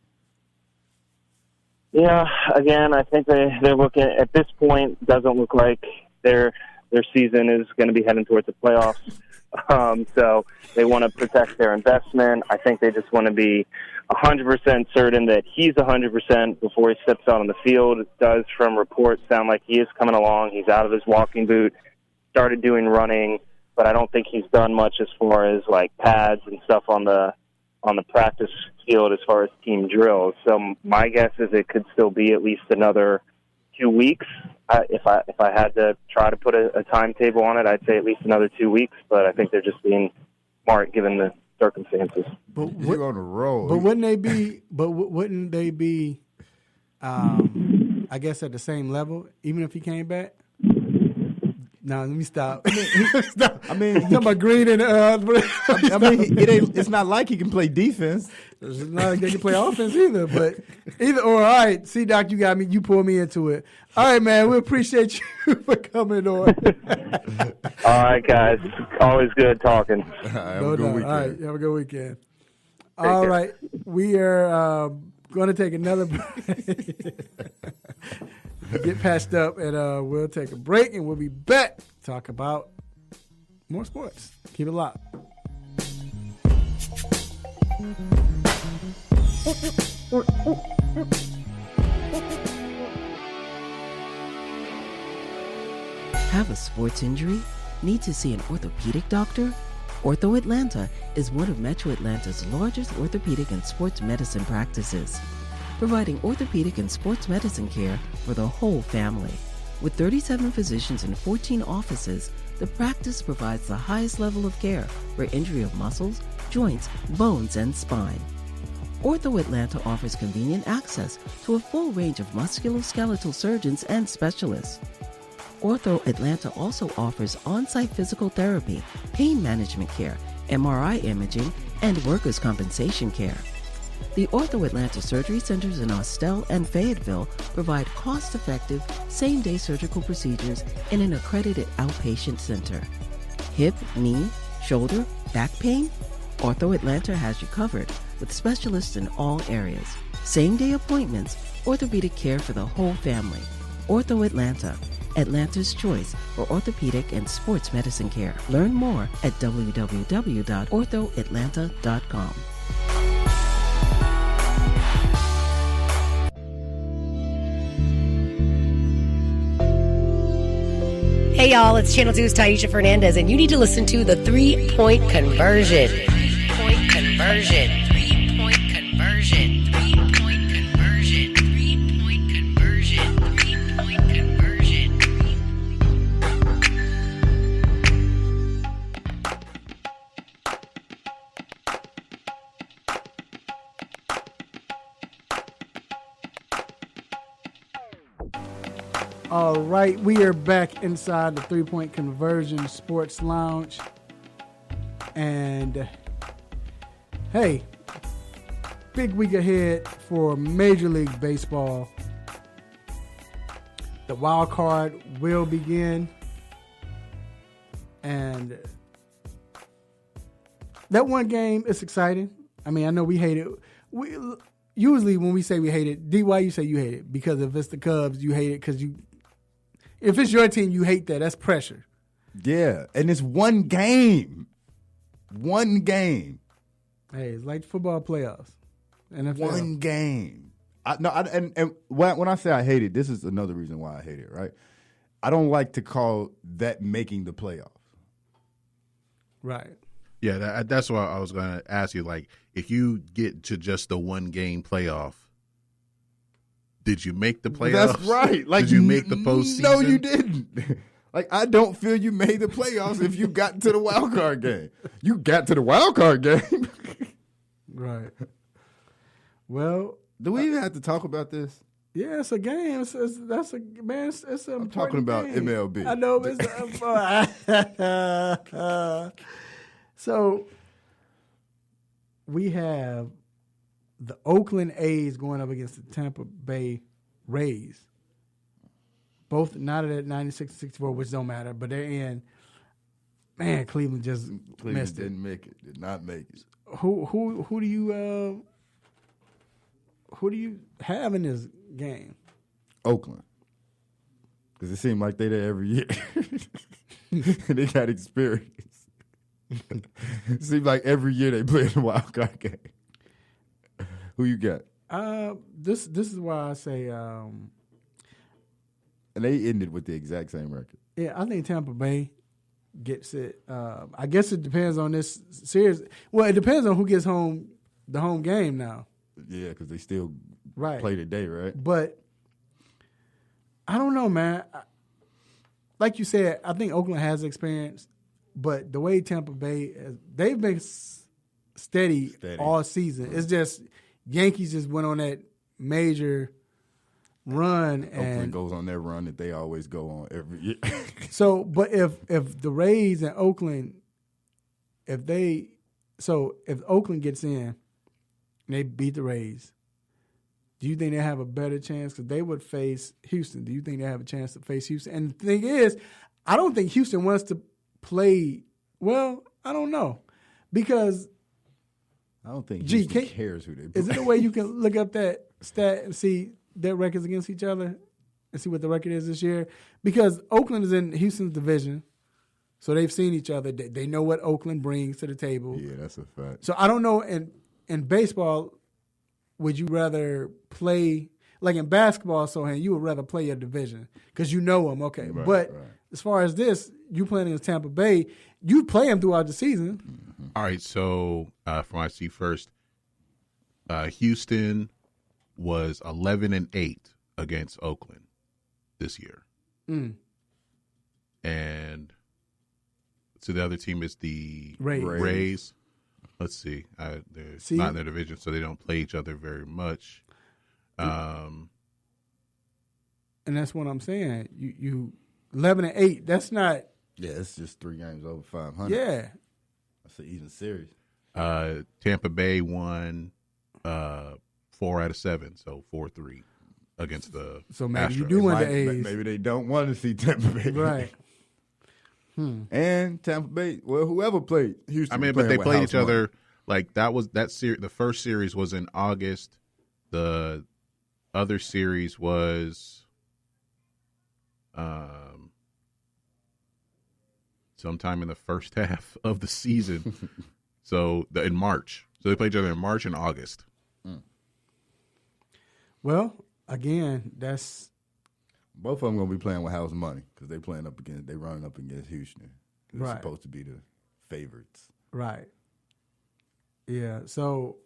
Yeah, again, I think they're looking at this point. Doesn't look like their season is going to be heading towards the playoffs. So they want to protect their investment. I think they just want to be 100% certain that he's 100% before he steps out on the field. It does, from reports, sound like he is coming along. He's out of his walking boot, started doing running, but I don't think he's done much as far as like pads and stuff on the practice field as far as team drills. So my guess is it could still be at least another 2 weeks. If I had to try to put a timetable on it, I'd say at least another 2 weeks. But I think they're just being smart given the circumstances. But you're on the road. But wouldn't they be? But wouldn't they be? I guess at the same level, even if he came back. No, let me stop. I mean, talking about Green and I mean, it's not like he can play defense. It's not like they can play offense either. But all right, see, Doc, you got me. You pulled me into it. All right, man. We appreciate you for coming on. All right, guys. Always good talking. Have a good weekend. All right, have a good weekend. All right, we are going to take another break. Get patched up, and we'll take a break, and we'll be back to talk about more sports. Keep it locked. Have a sports injury? Need to see an orthopedic doctor? Ortho Atlanta is one of Metro Atlanta's largest orthopedic and sports medicine practices, providing orthopedic and sports medicine care for the whole family. With 37 physicians and 14 offices, the practice provides the highest level of care for injury of muscles, joints, bones, and spine. Ortho Atlanta offers convenient access to a full range of musculoskeletal surgeons and specialists. Ortho Atlanta also offers on-site physical therapy, pain management care, MRI imaging, and workers' compensation care. The Ortho Atlanta surgery centers in Austell and Fayetteville provide cost-effective, same-day surgical procedures in an accredited outpatient center. Hip, knee, shoulder, back pain? Ortho Atlanta has you covered with specialists in all areas. Same-day appointments, orthopedic care for the whole family. Ortho Atlanta, Atlanta's choice for orthopedic and sports medicine care. Learn more at www.orthoatlanta.com. Hey y'all, it's Channel 2's Taisha Fernandez, and you need to listen to the 3-Point Conversion. 3-Point Conversion. 3-Point Conversion. 3-Point Conversion. 3-Point Conversion. 3-Point Conversion. All right, we are back inside the 3-Point Conversion Sports Lounge. And hey, big week ahead for Major League Baseball. The wild card will begin. And that one game is exciting. I mean, I know we hate it. Usually when we say we hate it, D, why you say you hate it? Because if it's the Cubs, you hate it because if it's your team, you hate that. That's pressure. Yeah, and it's one game. One game. Hey, it's like football playoffs. NFL. One game. When I say I hate it, this is another reason why I hate it, right? I don't like to call that making the playoffs. Right. Yeah, that's why I was going to ask you, like, if you get to just the one game playoff, did you make the playoffs? That's right. Like, did you make the postseason? No, you didn't. Like, I don't feel you made the playoffs if you got to the wild card game. You got to the wild card game. Right. Well, do we even have to talk about this? Yeah, it's a game. It's an I'm talking about game. MLB. I know. So we have the Oakland A's going up against the Tampa Bay Rays. Both not at 96-64, which don't matter, but they're in. Man, Cleveland missed it. Didn't make it. Did not make it. Who do you have in this game? Oakland, because it seemed like they're there every year. They got experience. It seems like every year they play in the wild card game. Who you got? This is why I say. And they ended with the exact same record. Yeah, I think Tampa Bay gets it. I guess it depends on this series. Well, it depends on who gets the home game now. Yeah, because they still play today, right? But I don't know, man. Like you said, I think Oakland has experience, but the way Tampa Bay they've been steady all season. It's just Yankees just went on that major run, and Oakland goes on their run that they always go on every year. So, but if the Rays and Oakland, if Oakland gets in and they beat the Rays, do you think they have a better chance? Because they would face Houston. Do you think they have a chance to face Houston? And the thing is, I don't think Houston wants to play. Well, I don't know, because I don't think Gee, Houston cares who they play. Is there a way you can look up that stat and see their records against each other and see what the record is this year? Because Oakland is in Houston's division, so they've seen each other. They know what Oakland brings to the table. Yeah, that's a fact. So I don't know. In baseball, would you rather play like in basketball? So you would rather play your division because you know them. Okay, Right, but right. as far as this, you playing against Tampa Bay, you play them throughout the season. All right, so from I see first, Houston was 11-8 against Oakland this year, and so the other team is the Rays. Let's see, they're not in their division, so they don't play each other very much. And that's what I'm saying. You 11-8. That's not. Yeah, it's just 3 games over 500. Yeah, that's an even series. Tampa Bay won 4 out of 7, so 4-3 against the. So maybe Astros. you do want the A's. Maybe they don't want to see Tampa Bay. Right. And Tampa Bay, well, whoever played Houston. I mean, but they played each other like that was that series. The first series was in August. The other series was sometime in the first half of the season. So in March. So they played each other in March and August. Well, again, that's both of them gonna be playing with house money because they running up against Houston. They're Right. supposed to be the favorites. right. Yeah. So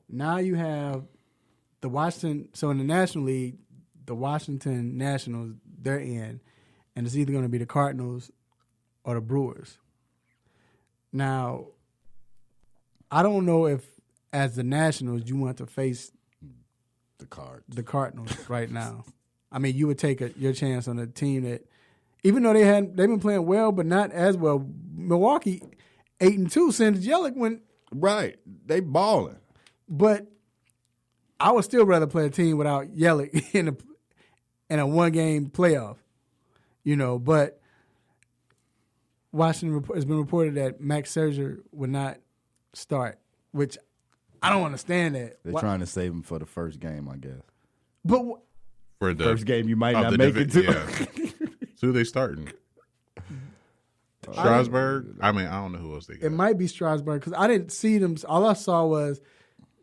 now you have the Washington. So in the National League, the Washington Nationals, they're in, and it's either going to be the Cardinals or the Brewers. Now, I don't know if, as the Nationals, you want to face the Cardinals right now. I mean, you would take your chance on a team that, even though they've been playing well, but not as well. Milwaukee 8-2 since Yelich went right. They balling, but I would still rather play a team without Yelich in a 1-game playoff. But Washington has been reported that Max Scherzer would not start, which I don't understand that. They're trying to save him for the first game, I guess. But For the first game, you might of not the make it to. Yeah. So who they starting? Strasburg? I mean, I don't know who else they got. it might be Strasburg because I didn't see them. All I saw was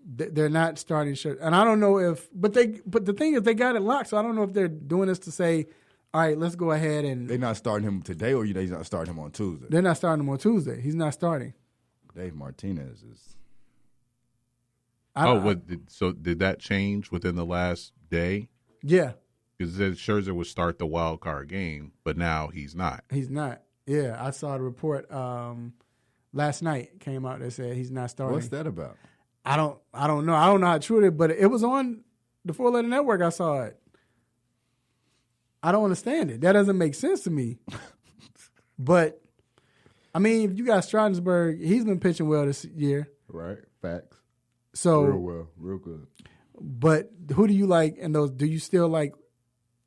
they're not starting Scherzer, and I don't know if. But the thing is, they got it locked, so I don't know if they're doing this to say, all right, let's go ahead and. They're not starting him today, or they're not starting him on Tuesday. They're not starting him on Tuesday. He's not starting. Dave Martinez is. Did that change within the last day? Yeah. Because Scherzer would start the wild card game, but now he's not. He's not. Yeah, I saw the report last night. Came out that said he's not starting. What's that about? I don't know. I don't know how true it is, but it was on the 4-letter network. I saw it. I don't understand it. That doesn't make sense to me. But I mean, if you got Strasburg, he's been pitching well this year. Right. Facts. So real well, real good. But who do you like in those? Do you still like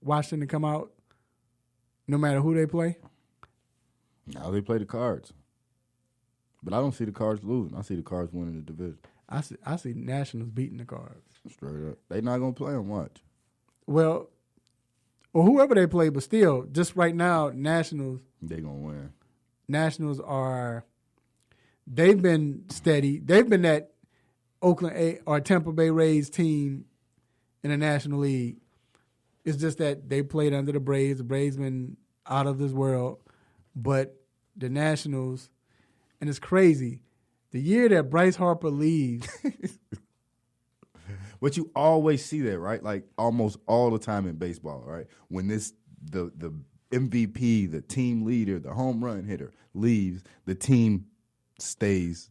Washington to come out no matter who they play? Now they play the Cards. But I don't see the Cards losing. I see the Cards winning the division. I see Nationals beating the Cards. Straight up. They not going to play them. Watch. Well, or whoever they play, but still, just right now, Nationals. They going to win. Nationals they've been steady. They've been that Oakland or Tampa Bay Rays team in the National League. It's just that they played under the Braves. The Braves been out of this world. But the Nationals, and it's crazy, the year that Bryce Harper leaves. But you always see that, right? Like almost all the time in baseball, right? When the MVP, the team leader, the home run hitter leaves, the team stays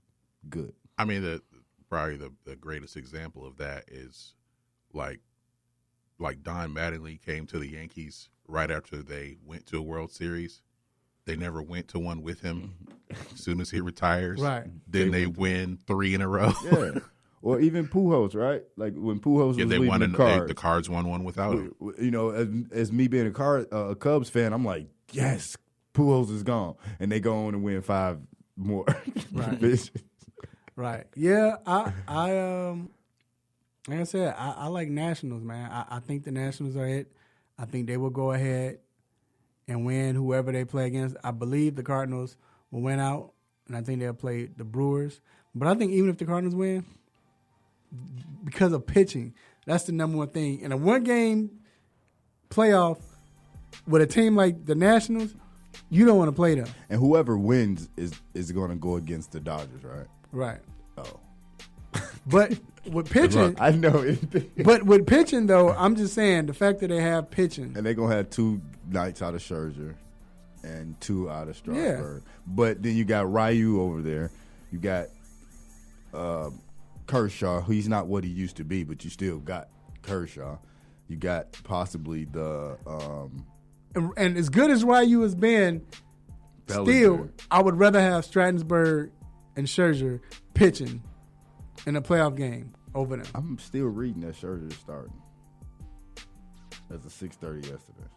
good. I mean, probably the greatest example of that is like Don Mattingly came to the Yankees right after they went to a World Series. They never went to one with him. As soon as he retires, right? Then they win 3 in a row. Yeah. Or even Pujols, right? Like when Pujols was they leading won the Cards. The Cards won one without him. You know, as me being a Cubs fan, I'm like, yes, Pujols is gone, and they go on and win 5 more. Right. Right. Yeah. Like I said, I like Nationals, man. I think the Nationals are it. I think they will go ahead and win whoever they play against. I believe the Cardinals will win out, and I think they'll play the Brewers. But I think even if the Cardinals win, because of pitching, that's the number one thing. In a one-game playoff with a team like the Nationals, you don't want to play them. And whoever wins is going to go against the Dodgers, right? Right. Oh. But with pitching, I know anything. But with pitching, though, I'm just saying the fact that they have pitching, and they're gonna have 2 nights out of Scherzer and 2 out of Strasburg. Yeah. But then you got Ryu over there. You got Kershaw, who he's not what he used to be, but you still got Kershaw. You got possibly the and as good as Ryu has been, still I would rather have Strasburg and Scherzer pitching in a playoff game over them. I'm still reading that Scherzer starting. That's a 6:30 yesterday.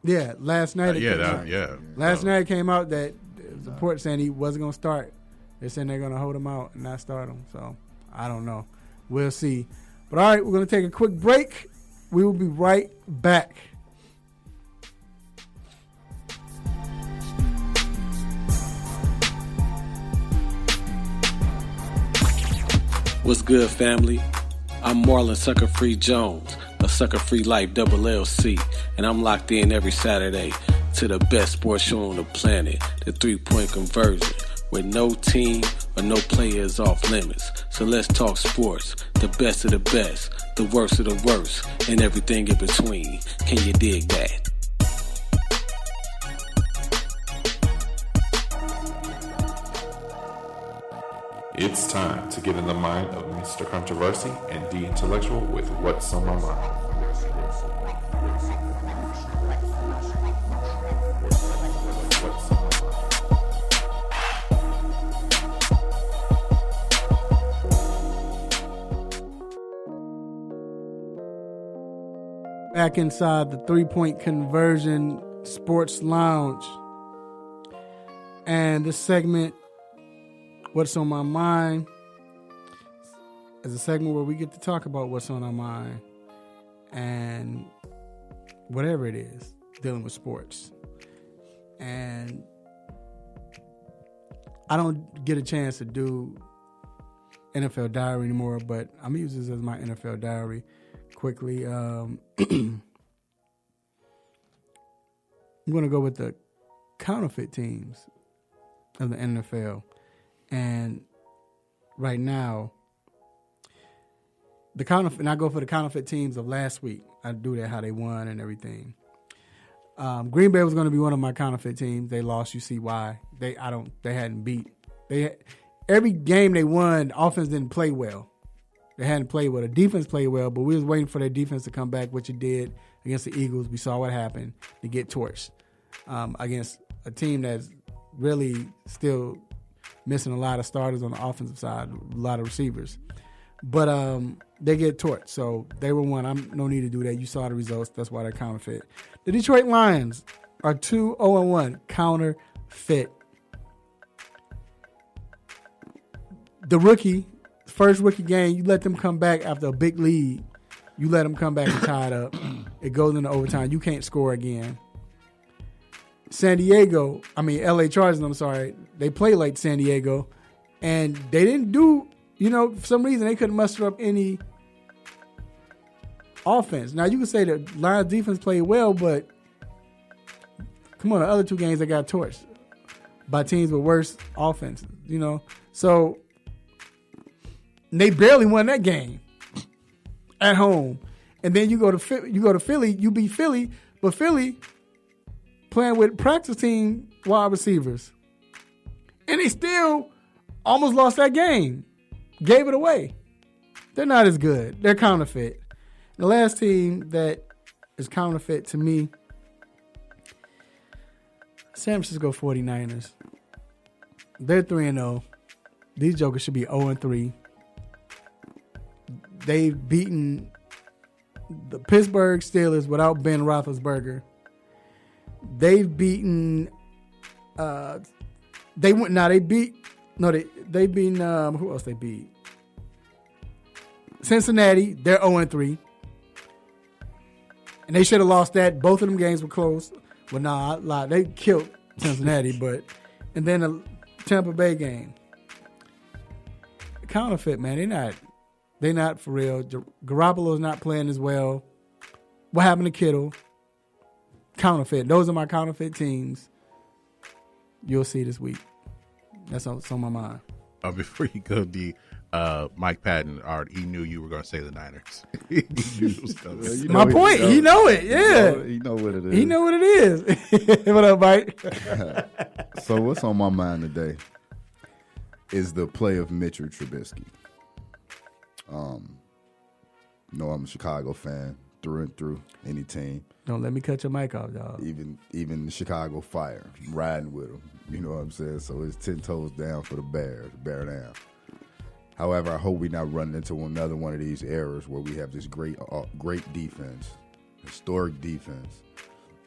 Yeah, last night. Last night it came out that the report saying he wasn't going to start. They're saying they're going to hold him out and not start him. So I don't know. We'll see. But all right, we're going to take a quick break. We will be right back. What's good, family? I'm Marlon Sucker Free Jones, a Sucker Free Life LLC, and I'm locked in every Saturday to the best sports show on the planet, the 3-Point Conversion, where no team or no player is off limits. So let's talk sports, the best of the best, the worst of the worst, and everything in between. Can you dig that? It's time to get in the mind of Mr. Controversy and the Intellectual with What's on My Mind. Back inside the 3-Point Conversion Sports Lounge. And this segment, What's on My Mind, is a segment where we get to talk about what's on our mind and whatever it is dealing with sports. And I don't get a chance to do NFL Diary anymore, but I'm going to use this as my NFL Diary quickly. I'm going to go with the counterfeit teams of the NFL. And right now, and I go for the counterfeit teams of last week. I do that, how they won and everything. Green Bay was going to be one of my counterfeit teams. They lost. You see why? They hadn't beat. Every game they won, the offense didn't play well. They hadn't played well. The defense played well, but we was waiting for their defense to come back, which it did against the Eagles. We saw what happened. They get torched against a team that's really still missing a lot of starters on the offensive side, a lot of receivers. But they get torched, so they were one. I'm no need to do that. You saw the results. That's why they're counterfeit. The Detroit Lions are 2-0-1, counterfeit. The first rookie game, you let them come back after a big lead. You let them come back and tie it up. It goes into overtime. You can't score again. LA Chargers, I'm sorry, they play like San Diego, and they didn't do, for some reason they couldn't muster up any offense. Now, you can say the Lions defense played well, but come on, the other 2 games they got torched by teams with worse offense, So they barely won that game at home. And then you go to Philly, you beat Philly, but Philly playing with practice team wide receivers. And they still almost lost that game. Gave it away. They're not as good. They're counterfeit. The last team that is counterfeit to me, San Francisco 49ers. They're 3-0. These jokers should be 0-3. They've beaten the Pittsburgh Steelers without Ben Roethlisberger. They've beaten. They They beat who else they beat? Cincinnati. They're 0-3. And they should have lost that. Both of them games were close. Well, nah, I lied. They killed Cincinnati, and then the Tampa Bay game. Counterfeit, man. They're not for real. Garoppolo's not playing as well. What happened to Kittle? Counterfeit. Those are my counterfeit teams. You'll see this week. That's on my mind. Before you go, Mike Patton he knew you were going to say the Niners. He knew it was coming. My point. He know it. Yeah. He know what it is. He know what it is. What up, Mike? So what's on my mind today is the play of Mitchell Trubisky. I'm a Chicago fan through and through. Any team. Don't let me cut your mic off, dog. Even the Chicago Fire. I'm riding with them. You know what I'm saying? So it's 10 toes down for the Bears. Bear down. However, I hope we not run into another one of these errors where we have this great defense, historic defense,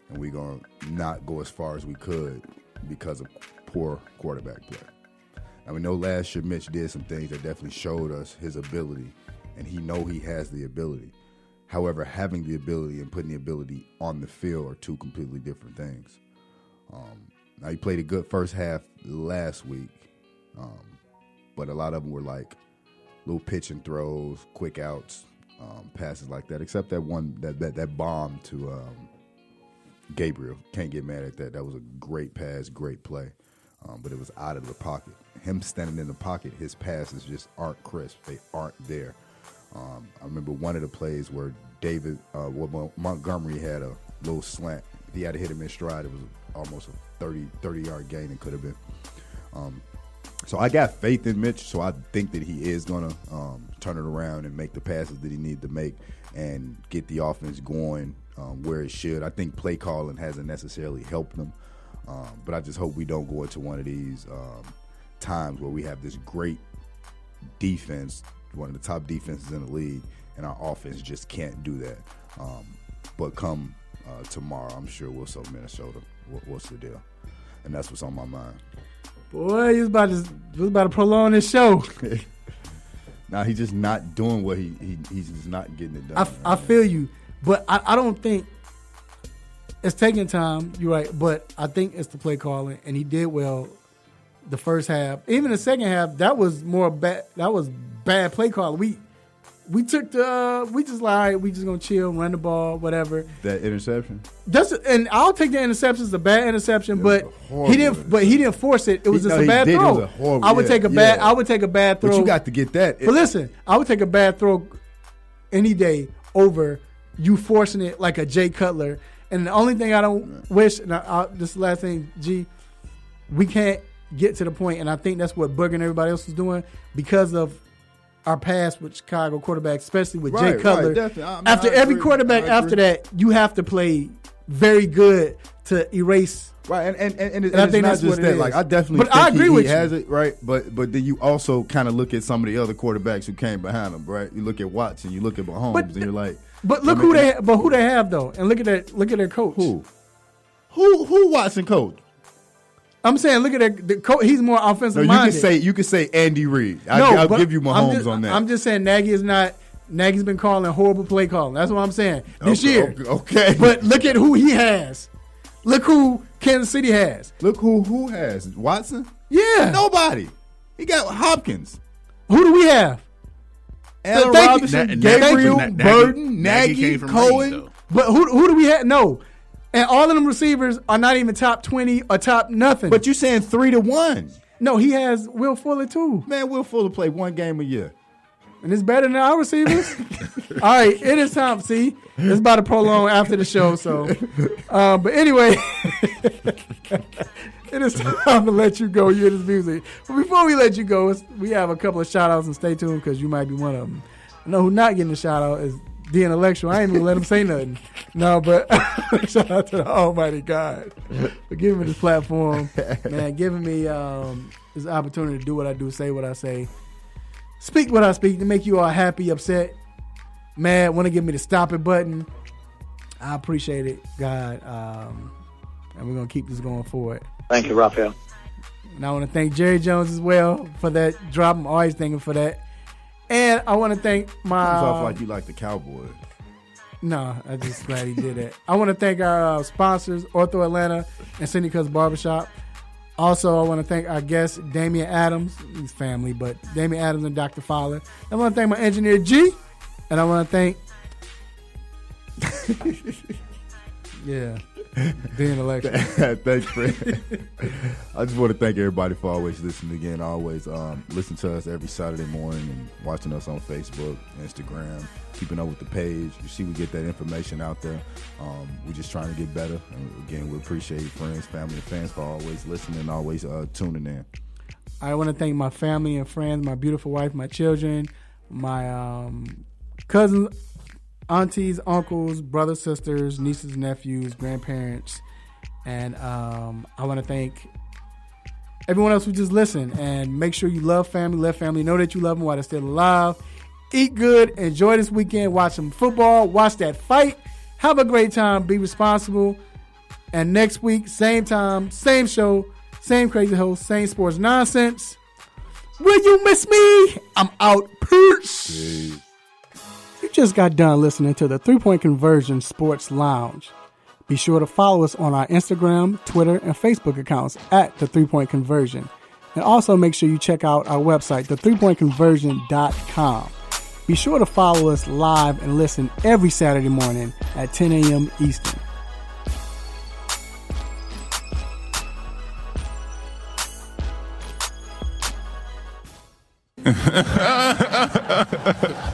and we're going to not go as far as we could because of poor quarterback play. And we know last year Mitch did some things that definitely showed us his ability, and he has the ability. However, having the ability and putting the ability on the field are two completely different things. Now, he played a good first half last week, but a lot of them were like little pitch and throws, quick outs, passes like that, except that one, that bomb to Gabriel. Can't get mad at that. That was a great pass, great play, but it was out of the pocket. Him standing in the pocket, his passes just aren't crisp. They aren't there. I remember one of the plays where Montgomery had a little slant. If he had to hit him in stride, it was almost a 30-yard gain. It could have been. So I got faith in Mitch, so I think that he is going to turn it around and make the passes that he needs to make and get the offense going where it should. I think play calling hasn't necessarily helped them, but I just hope we don't go into one of these times where we have this great defense, one of the top defenses in the league, and our offense just can't do that. But come tomorrow, I'm sure we'll show Minnesota what's the deal, and that's what's on my mind. Boy, he was about to prolong this show. Now he's just not doing what he's just not getting it done. I feel you, but I don't think it's taking time. You're right, but I think it's the play calling, and he did well the first half. Even the second half, that was more bad. That was bad play calling. We took we just like, all right, we just gonna chill, run the ball, whatever. That interception. And I'll take the interception. It's a bad interception, but he didn't force it. It was just a bad throw. I would take a bad throw. But you got to get that. But listen, I would take a bad throw any day over you forcing it like a Jay Cutler. And the only thing I don't wish, this is the last thing, G, we can't get to the point, and I think that's what Booger and everybody else is doing because of our past with Chicago quarterbacks, especially with Jay Cutler. After every quarterback after that, you have to play very good to erase. Right, and I think that's just that. Like, I definitely think I agree with he has it, right? But then you also kind of look at some of the other quarterbacks who came behind him, right? You look at Watson, you look at Mahomes, and you're like, but look who they have though, and look at their coach. Who Watson coach? I'm saying, look at the coach. He's more offensive minded. You could say Andy Reid. I'll give you Mahomes on that. I'm just saying Nagy's been calling horrible play calling. That's what I'm saying this year. Okay. But look at who he has. Look who Kansas City has. Look who has Watson. Yeah. Nobody. He got Hopkins. Who do we have? Allen Robinson, Gabriel, Burden, Nagy, Cohen. But who do we have? No. And all of them receivers are not even top 20 or top nothing. But you're saying 3-1. No, he has Will Fuller too. Man, Will Fuller play one game a year. And it's better than our receivers. All right, it is time. See, it's about to prolong after the show. So, but anyway, it is time to let you go. You hear this music. But before we let you go, we have a couple of shout-outs, and stay tuned because you might be one of them. I know who not getting a shout-out is the intellectual. I ain't even let him say nothing. No, but shout out to the Almighty God for giving me this platform, man, giving me this opportunity to do what I do, say what I say, speak what I speak, to make you all happy, upset, mad, want to give me the stop it button. I appreciate it, God, and we're going to keep this going forward. Thank you, Raphael. And I want to thank Jerry Jones as well for that drop. I'm always thanking for that. And I want to thank my... Comes off like you like the Cowboys. No, I'm just glad he did it. I want to thank our sponsors, Ortho Atlanta and Cindy Cuz Barbershop. Also, I want to thank our guest, Damian Adams. He's family, but Damian Adams and Dr. Fowler. I want to thank my engineer, G. And I want to thank... yeah. Being election. Thanks, Fred. I just want to thank everybody for always listening again. Always listen to us every Saturday morning and watching us on Facebook, Instagram, keeping up with the page. You see we get that information out there. We're just trying to get better. And again, we appreciate friends, family, and fans for always listening and always tuning in. I want to thank my family and friends, my beautiful wife, my children, my cousins, aunties, uncles, brothers, sisters, nieces, nephews, grandparents, and I want to thank everyone else who just listened. And make sure you love family, know that you love them while they're still alive. Eat good, enjoy this weekend, watch some football, watch that fight, have a great time, be responsible. And next week, same time, same show, same crazy host, same sports nonsense. Will you miss me? I'm out. Peace. You just got done listening to the 3-Point Conversion Sports Lounge. Be sure to follow us on our Instagram, Twitter, and Facebook accounts at the 3-Point Conversion. And also make sure you check out our website, the3pointconversion.com. Be sure to follow us live and listen every Saturday morning at 10 a.m. Eastern.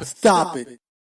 Stop it.